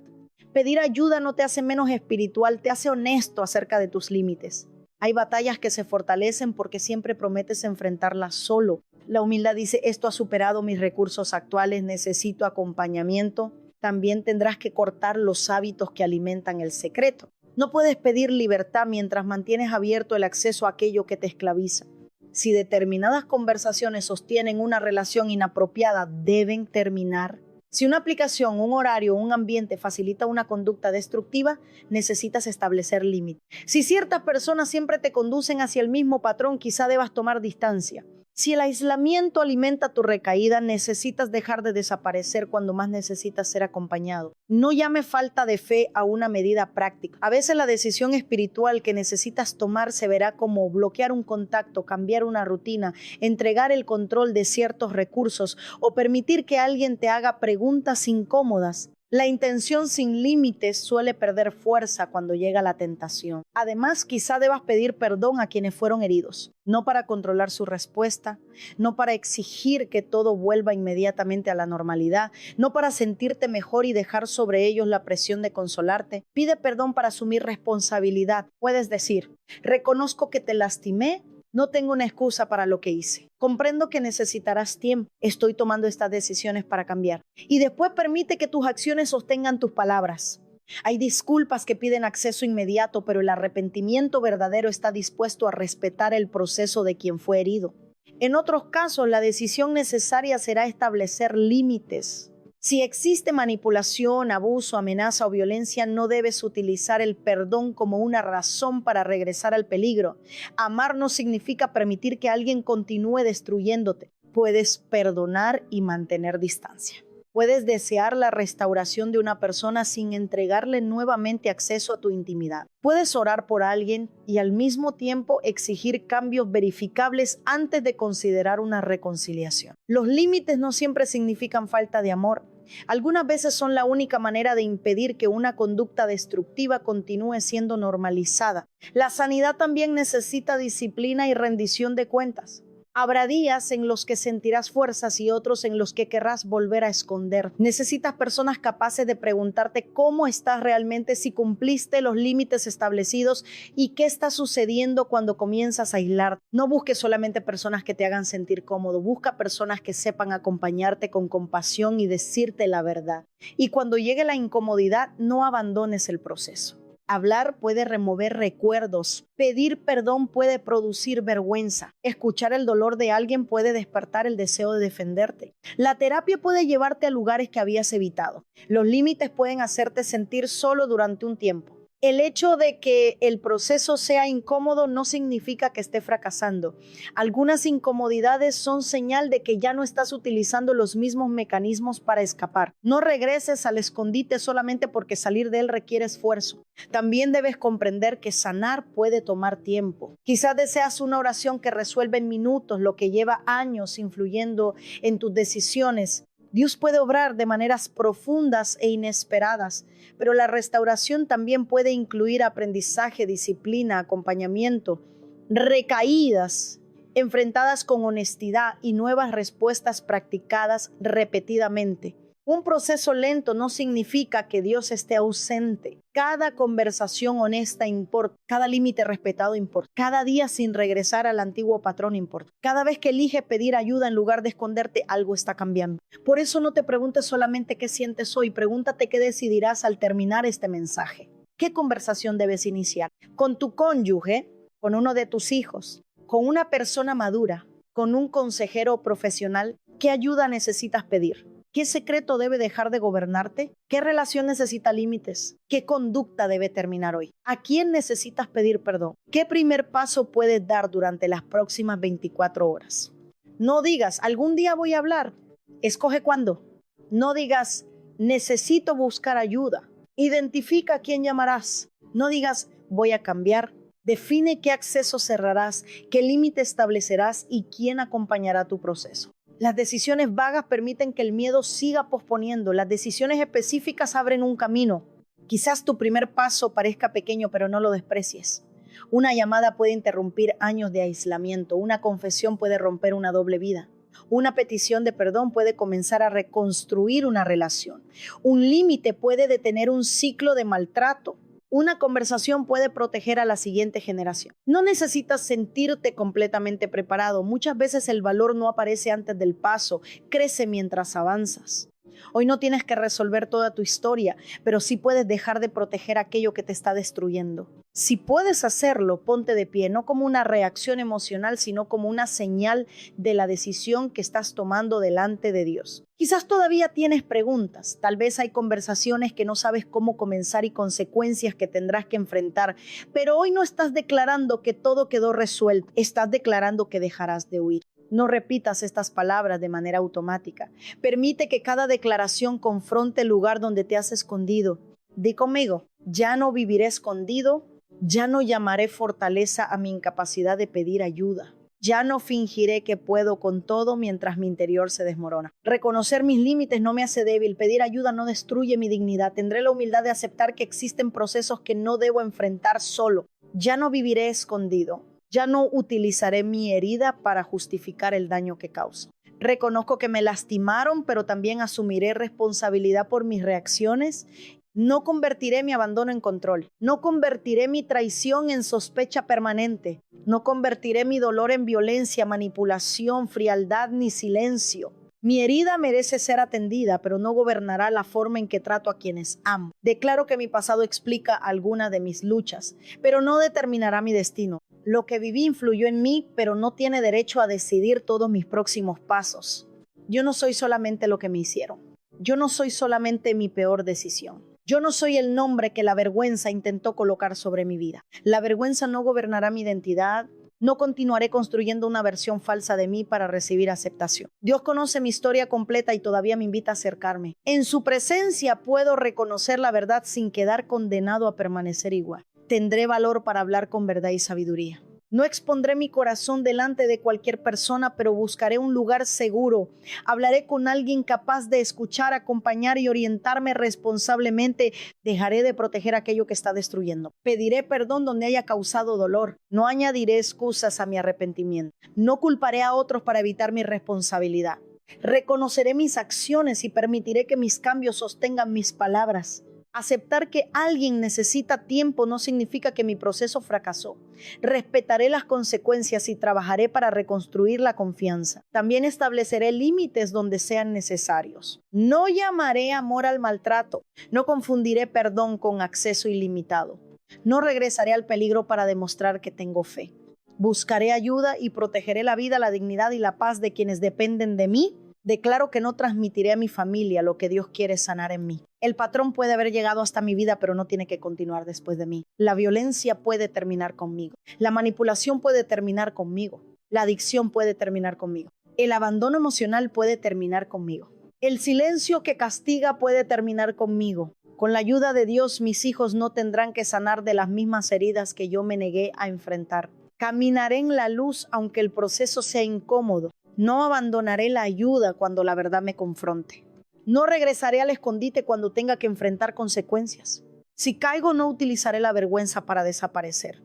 Pedir ayuda no te hace menos espiritual, te hace honesto acerca de tus límites. Hay batallas que se fortalecen porque siempre prometes enfrentarlas solo. La humildad dice: esto ha superado mis recursos actuales, necesito acompañamiento. También tendrás que cortar los hábitos que alimentan el secreto. No puedes pedir libertad mientras mantienes abierto el acceso a aquello que te esclaviza. Si determinadas conversaciones sostienen una relación inapropiada, deben terminar. Si una aplicación, un horario, un ambiente facilita una conducta destructiva, necesitas establecer límites. Si ciertas personas siempre te conducen hacia el mismo patrón, quizá debas tomar distancia. Si el aislamiento alimenta tu recaída, necesitas dejar de desaparecer cuando más necesitas ser acompañado. No llame falta de fe a una medida práctica. A veces la decisión espiritual que necesitas tomar se verá como bloquear un contacto, cambiar una rutina, entregar el control de ciertos recursos o permitir que alguien te haga preguntas incómodas. La intención sin límites suele perder fuerza cuando llega la tentación. Además, quizá debas pedir perdón a quienes fueron heridos, no para controlar su respuesta, no para exigir que todo vuelva inmediatamente a la normalidad, no para sentirte mejor y dejar sobre ellos la presión de consolarte. Pide perdón para asumir responsabilidad. Puedes decir: reconozco que te lastimé. No tengo una excusa para lo que hice. Comprendo que necesitarás tiempo. Estoy tomando estas decisiones para cambiar. Y después permite que tus acciones sostengan tus palabras. Hay disculpas que piden acceso inmediato, pero el arrepentimiento verdadero está dispuesto a respetar el proceso de quien fue herido. En otros casos, la decisión necesaria será establecer límites. Si existe manipulación, abuso, amenaza o violencia, no debes utilizar el perdón como una razón para regresar al peligro. Amar no significa permitir que alguien continúe destruyéndote. Puedes perdonar y mantener distancia. Puedes desear la restauración de una persona sin entregarle nuevamente acceso a tu intimidad. Puedes orar por alguien y al mismo tiempo exigir cambios verificables antes de considerar una reconciliación. Los límites no siempre significan falta de amor. Algunas veces son la única manera de impedir que una conducta destructiva continúe siendo normalizada. La sanidad también necesita disciplina y rendición de cuentas. Habrá días en los que sentirás fuerzas y otros en los que querrás volver a esconder. Necesitas personas capaces de preguntarte cómo estás realmente, si cumpliste los límites establecidos y qué está sucediendo cuando comienzas a aislar. No busques solamente personas que te hagan sentir cómodo, busca personas que sepan acompañarte con compasión y decirte la verdad. Y cuando llegue la incomodidad, no abandones el proceso. Hablar puede remover recuerdos, pedir perdón puede producir vergüenza, escuchar el dolor de alguien puede despertar el deseo de defenderte. La terapia puede llevarte a lugares que habías evitado. Los límites pueden hacerte sentir solo durante un tiempo. El hecho de que el proceso sea incómodo no significa que esté fracasando. Algunas incomodidades son señal de que ya no estás utilizando los mismos mecanismos para escapar. No regreses al escondite solamente porque salir de él requiere esfuerzo. También debes comprender que sanar puede tomar tiempo. Quizás deseas una oración que resuelve en minutos lo que lleva años influyendo en tus decisiones. Dios puede obrar de maneras profundas e inesperadas, pero la restauración también puede incluir aprendizaje, disciplina, acompañamiento, recaídas enfrentadas con honestidad y nuevas respuestas practicadas repetidamente. Un proceso lento no significa que Dios esté ausente. Cada conversación honesta importa, cada límite respetado importa, cada día sin regresar al antiguo patrón importa. Cada vez que eliges pedir ayuda en lugar de esconderte, algo está cambiando. Por eso no te preguntes solamente qué sientes hoy, pregúntate qué decidirás al terminar este mensaje. ¿Qué conversación debes iniciar? ¿Con tu cónyuge? ¿Con uno de tus hijos? ¿Con una persona madura? ¿Con un consejero profesional? ¿Qué ayuda necesitas pedir? ¿Qué secreto debe dejar de gobernarte? ¿Qué relación necesita límites? ¿Qué conducta debe terminar hoy? ¿A quién necesitas pedir perdón? ¿Qué primer paso puedes dar durante las próximas 24 horas? No digas, algún día voy a hablar. Escoge cuándo. No digas, necesito buscar ayuda. Identifica a quién llamarás. No digas, voy a cambiar. Define qué acceso cerrarás, qué límite establecerás y quién acompañará tu proceso. Las decisiones vagas permiten que el miedo siga posponiendo. Las decisiones específicas abren un camino. Quizás tu primer paso parezca pequeño, pero no lo desprecies. Una llamada puede interrumpir años de aislamiento. Una confesión puede romper una doble vida. Una petición de perdón puede comenzar a reconstruir una relación. Un límite puede detener un ciclo de maltrato. Una conversación puede proteger a la siguiente generación. No necesitas sentirte completamente preparado. Muchas veces el valor no aparece antes del paso, crece mientras avanzas. Hoy no tienes que resolver toda tu historia, pero sí puedes dejar de proteger aquello que te está destruyendo. Si puedes hacerlo, ponte de pie, no como una reacción emocional, sino como una señal de la decisión que estás tomando delante de Dios. Quizás todavía tienes preguntas, tal vez hay conversaciones que no sabes cómo comenzar y consecuencias que tendrás que enfrentar, pero hoy no estás declarando que todo quedó resuelto, estás declarando que dejarás de huir. No repitas estas palabras de manera automática. Permite que cada declaración confronte el lugar donde te has escondido. Di conmigo, ya no viviré escondido, ya no llamaré fortaleza a mi incapacidad de pedir ayuda. Ya no fingiré que puedo con todo mientras mi interior se desmorona. Reconocer mis límites no me hace débil. Pedir ayuda no destruye mi dignidad. Tendré la humildad de aceptar que existen procesos que no debo enfrentar solo. Ya no viviré escondido. Ya no utilizaré mi herida para justificar el daño que causo. Reconozco que me lastimaron, pero también asumiré responsabilidad por mis reacciones. No convertiré mi abandono en control. No convertiré mi traición en sospecha permanente. No convertiré mi dolor en violencia, manipulación, frialdad ni silencio. Mi herida merece ser atendida, pero no gobernará la forma en que trato a quienes amo. Declaro que mi pasado explica alguna de mis luchas, pero no determinará mi destino. Lo que viví influyó en mí, pero no tiene derecho a decidir todos mis próximos pasos. Yo no soy solamente lo que me hicieron. Yo no soy solamente mi peor decisión. Yo no soy el nombre que la vergüenza intentó colocar sobre mi vida. La vergüenza no gobernará mi identidad, No continuaré construyendo una versión falsa de mí para recibir aceptación. Dios conoce mi historia completa y todavía me invita a acercarme. En su presencia puedo reconocer la verdad sin quedar condenado a permanecer igual. Tendré valor para hablar con verdad y sabiduría. No expondré mi corazón delante de cualquier persona, pero buscaré un lugar seguro. Hablaré con alguien capaz de escuchar, acompañar y orientarme responsablemente. Dejaré de proteger aquello que está destruyendo. Pediré perdón donde haya causado dolor. No añadiré excusas a mi arrepentimiento. No culparé a otros para evitar mi responsabilidad. Reconoceré mis acciones y permitiré que mis cambios sostengan mis palabras. Aceptar que alguien necesita tiempo no significa que mi proceso fracasó. Respetaré las consecuencias y trabajaré para reconstruir la confianza. También estableceré límites donde sean necesarios. No llamaré amor al maltrato. No confundiré perdón con acceso ilimitado. No regresaré al peligro para demostrar que tengo fe. Buscaré ayuda y protegeré la vida, la dignidad y la paz de quienes dependen de mí. Declaro que no transmitiré a mi familia lo que Dios quiere sanar en mí. El patrón puede haber llegado hasta mi vida, pero no tiene que continuar después de mí. La violencia puede terminar conmigo. La manipulación puede terminar conmigo. La adicción puede terminar conmigo. El abandono emocional puede terminar conmigo. El silencio que castiga puede terminar conmigo. Con la ayuda de Dios, mis hijos no tendrán que sanar de las mismas heridas que yo me negué a enfrentar. Caminaré en la luz aunque el proceso sea incómodo. No abandonaré la ayuda cuando la verdad me confronte. No regresaré al escondite cuando tenga que enfrentar consecuencias. Si caigo, no utilizaré la vergüenza para desaparecer.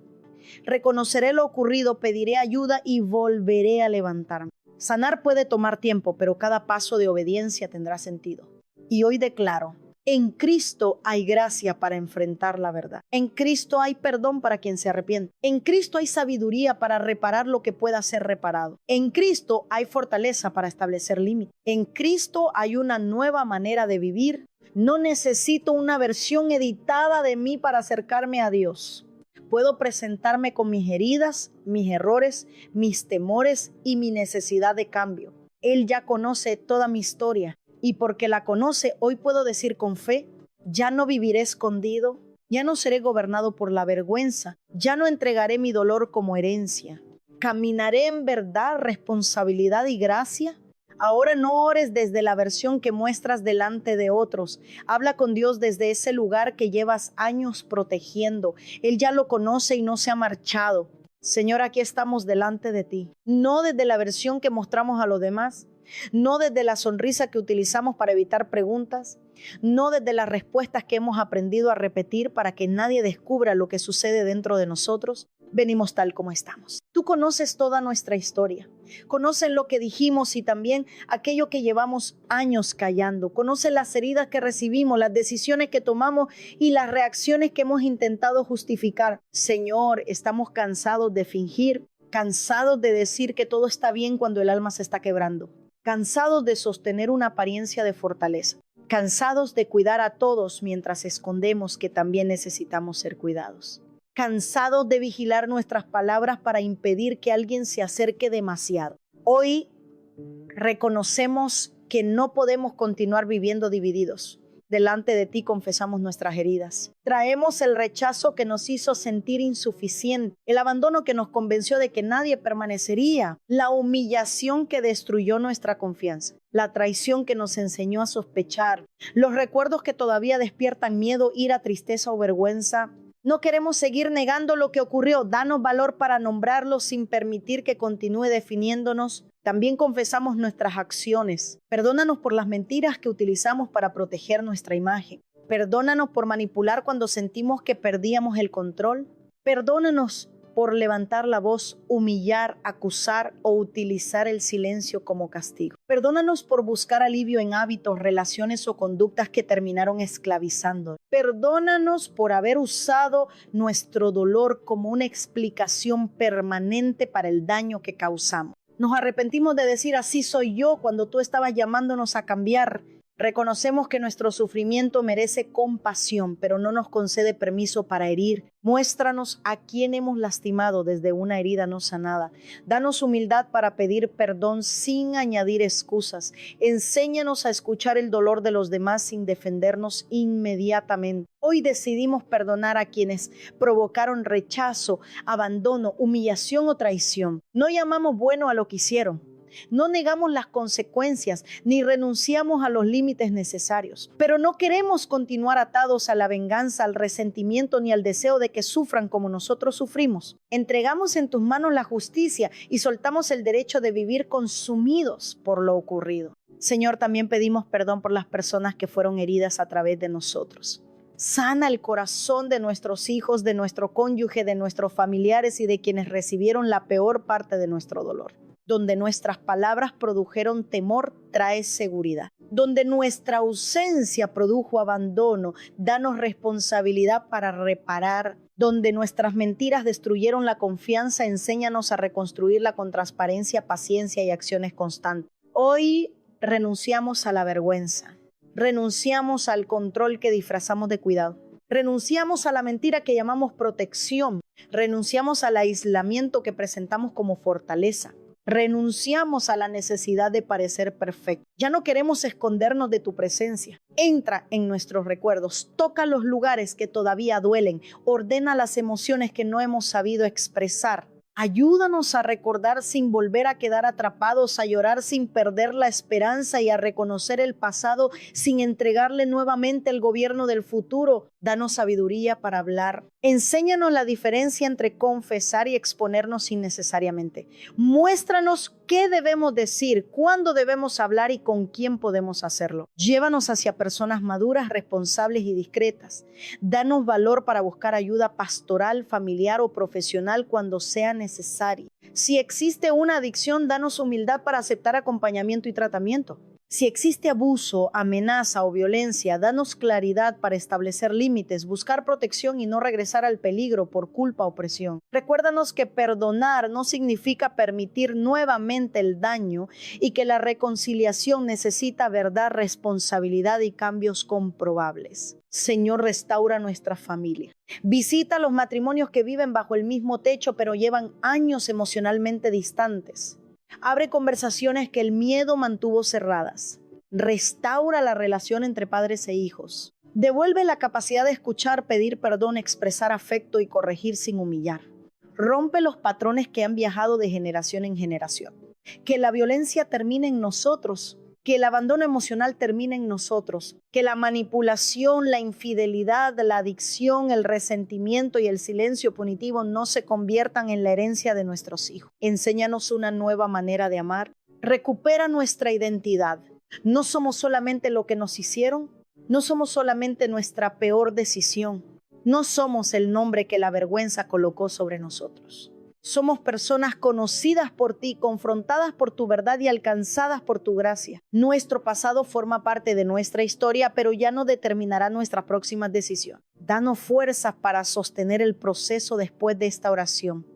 Reconoceré lo ocurrido, pediré ayuda y volveré a levantarme. Sanar puede tomar tiempo, pero cada paso de obediencia tendrá sentido. Y hoy declaro: en Cristo hay gracia para enfrentar la verdad. En Cristo hay perdón para quien se arrepiente. En Cristo hay sabiduría para reparar lo que pueda ser reparado. En Cristo hay fortaleza para establecer límites. En Cristo hay una nueva manera de vivir. No necesito una versión editada de mí para acercarme a Dios. Puedo presentarme con mis heridas, mis errores, mis temores y mi necesidad de cambio. Él ya conoce toda mi historia. Y porque la conoce, hoy puedo decir con fe: ya no viviré escondido, ya no seré gobernado por la vergüenza, ya no entregaré mi dolor como herencia. Caminaré en verdad, responsabilidad y gracia. Ahora no ores desde la versión que muestras delante de otros. Habla con Dios desde ese lugar que llevas años protegiendo. Él ya lo conoce y no se ha marchado. Señor, aquí estamos delante de ti. No desde la versión que mostramos a los demás. No desde la sonrisa que utilizamos para evitar preguntas, no desde las respuestas que hemos aprendido a repetir para que nadie descubra lo que sucede dentro de nosotros. Venimos tal como estamos. Tú conoces toda nuestra historia, conoces lo que dijimos y también aquello que llevamos años callando, conoces las heridas que recibimos, las decisiones que tomamos y las reacciones que hemos intentado justificar. Señor, estamos cansados de fingir, cansados de decir que todo está bien cuando el alma se está quebrando. Cansados de sostener una apariencia de fortaleza, cansados de cuidar a todos mientras escondemos que también necesitamos ser cuidados, cansados de vigilar nuestras palabras para impedir que alguien se acerque demasiado. Hoy reconocemos que no podemos continuar viviendo divididos. Delante de ti confesamos nuestras heridas. Traemos el rechazo que nos hizo sentir insuficiente, el abandono que nos convenció de que nadie permanecería, la humillación que destruyó nuestra confianza, la traición que nos enseñó a sospechar, los recuerdos que todavía despiertan miedo, ira, tristeza o vergüenza. No queremos seguir negando lo que ocurrió. Danos valor para nombrarlo sin permitir que continúe definiéndonos. También confesamos nuestras acciones. Perdónanos por las mentiras que utilizamos para proteger nuestra imagen. Perdónanos por manipular cuando sentimos que perdíamos el control. Perdónanos por levantar la voz, humillar, acusar o utilizar el silencio como castigo. Perdónanos por buscar alivio en hábitos, relaciones o conductas que terminaron esclavizándonos. Perdónanos por haber usado nuestro dolor como una explicación permanente para el daño que causamos. Nos arrepentimos de decir así soy yo cuando tú estabas llamándonos a cambiar. Reconocemos que nuestro sufrimiento merece compasión, pero no nos concede permiso para herir. Muéstranos a quién hemos lastimado desde una herida no sanada. Danos humildad para pedir perdón sin añadir excusas. Enséñanos a escuchar el dolor de los demás sin defendernos inmediatamente. Hoy decidimos perdonar a quienes provocaron rechazo, abandono, humillación o traición. No llamamos bueno a lo que hicieron. No negamos las consecuencias ni renunciamos a los límites necesarios, pero no queremos continuar atados a la venganza, al resentimiento ni al deseo de que sufran como nosotros sufrimos. Entregamos en tus manos la justicia y soltamos el derecho de vivir consumidos por lo ocurrido. Señor, también pedimos perdón por las personas que fueron heridas a través de nosotros. Sana el corazón de nuestros hijos, de nuestro cónyuge, de nuestros familiares y de quienes recibieron la peor parte de nuestro dolor. Donde nuestras palabras produjeron temor, trae seguridad. Donde nuestra ausencia produjo abandono, danos responsabilidad para reparar. Donde nuestras mentiras destruyeron la confianza, enséñanos a reconstruirla con transparencia, paciencia y acciones constantes. Hoy renunciamos a la vergüenza. Renunciamos al control que disfrazamos de cuidado. Renunciamos a la mentira que llamamos protección. Renunciamos al aislamiento que presentamos como fortaleza. Renunciamos a la necesidad de parecer perfecto. Ya no queremos escondernos de tu presencia. Entra en nuestros recuerdos, toca los lugares que todavía duelen, ordena las emociones que no hemos sabido expresar. Ayúdanos a recordar sin volver a quedar atrapados, a llorar sin perder la esperanza y a reconocer el pasado sin entregarle nuevamente el gobierno del futuro. Danos sabiduría para hablar. Enséñanos la diferencia entre confesar y exponernos innecesariamente. Muéstranos qué debemos decir, cuándo debemos hablar y con quién podemos hacerlo. Llévanos hacia personas maduras, responsables y discretas. Danos valor para buscar ayuda pastoral, familiar o profesional cuando sea necesario. Si existe una adicción, danos humildad para aceptar acompañamiento y tratamiento. Si existe abuso, amenaza o violencia, danos claridad para establecer límites, buscar protección y no regresar al peligro por culpa o presión. Recuérdanos que perdonar no significa permitir nuevamente el daño y que la reconciliación necesita verdad, responsabilidad y cambios comprobables. Señor, restaura nuestra familia. Visita los matrimonios que viven bajo el mismo techo pero llevan años emocionalmente distantes. Abre conversaciones que el miedo mantuvo cerradas. Restaura la relación entre padres e hijos. Devuelve la capacidad de escuchar, pedir perdón, expresar afecto y corregir sin humillar. Rompe los patrones que han viajado de generación en generación. Que la violencia termine en nosotros. Que el abandono emocional termine en nosotros. Que la manipulación, la infidelidad, la adicción, el resentimiento y el silencio punitivo no se conviertan en la herencia de nuestros hijos. Enséñanos una nueva manera de amar. Recupera nuestra identidad. No somos solamente lo que nos hicieron. No somos solamente nuestra peor decisión. No somos el nombre que la vergüenza colocó sobre nosotros. Somos personas conocidas por ti, confrontadas por tu verdad y alcanzadas por tu gracia. Nuestro pasado forma parte de nuestra historia, pero ya no determinará nuestras próximas decisiones. Danos fuerzas para sostener el proceso después de esta oración.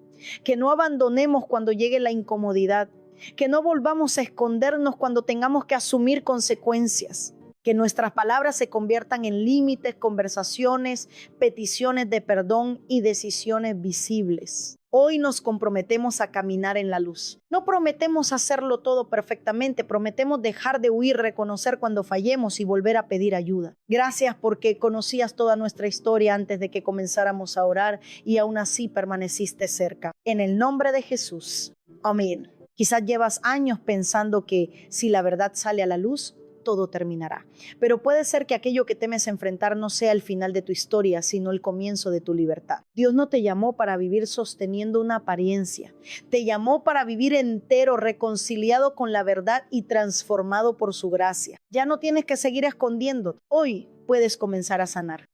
Que no abandonemos cuando llegue la incomodidad. Que no volvamos a escondernos cuando tengamos que asumir consecuencias. Que nuestras palabras se conviertan en límites, conversaciones, peticiones de perdón y decisiones visibles. Hoy nos comprometemos a caminar en la luz. No prometemos hacerlo todo perfectamente, prometemos dejar de huir, reconocer cuando fallemos y volver a pedir ayuda. Gracias porque conocías toda nuestra historia antes de que comenzáramos a orar y aún así permaneciste cerca. En el nombre de Jesús. Amén. Quizás llevas años pensando que si la verdad sale a la luz, todo terminará. Pero puede ser que aquello que temes enfrentar no sea el final de tu historia, sino el comienzo de tu libertad. Dios no te llamó para vivir sosteniendo una apariencia. Te llamó para vivir entero, reconciliado con la verdad y transformado por su gracia. Ya no tienes que seguir escondiendo. Hoy puedes comenzar a sanar.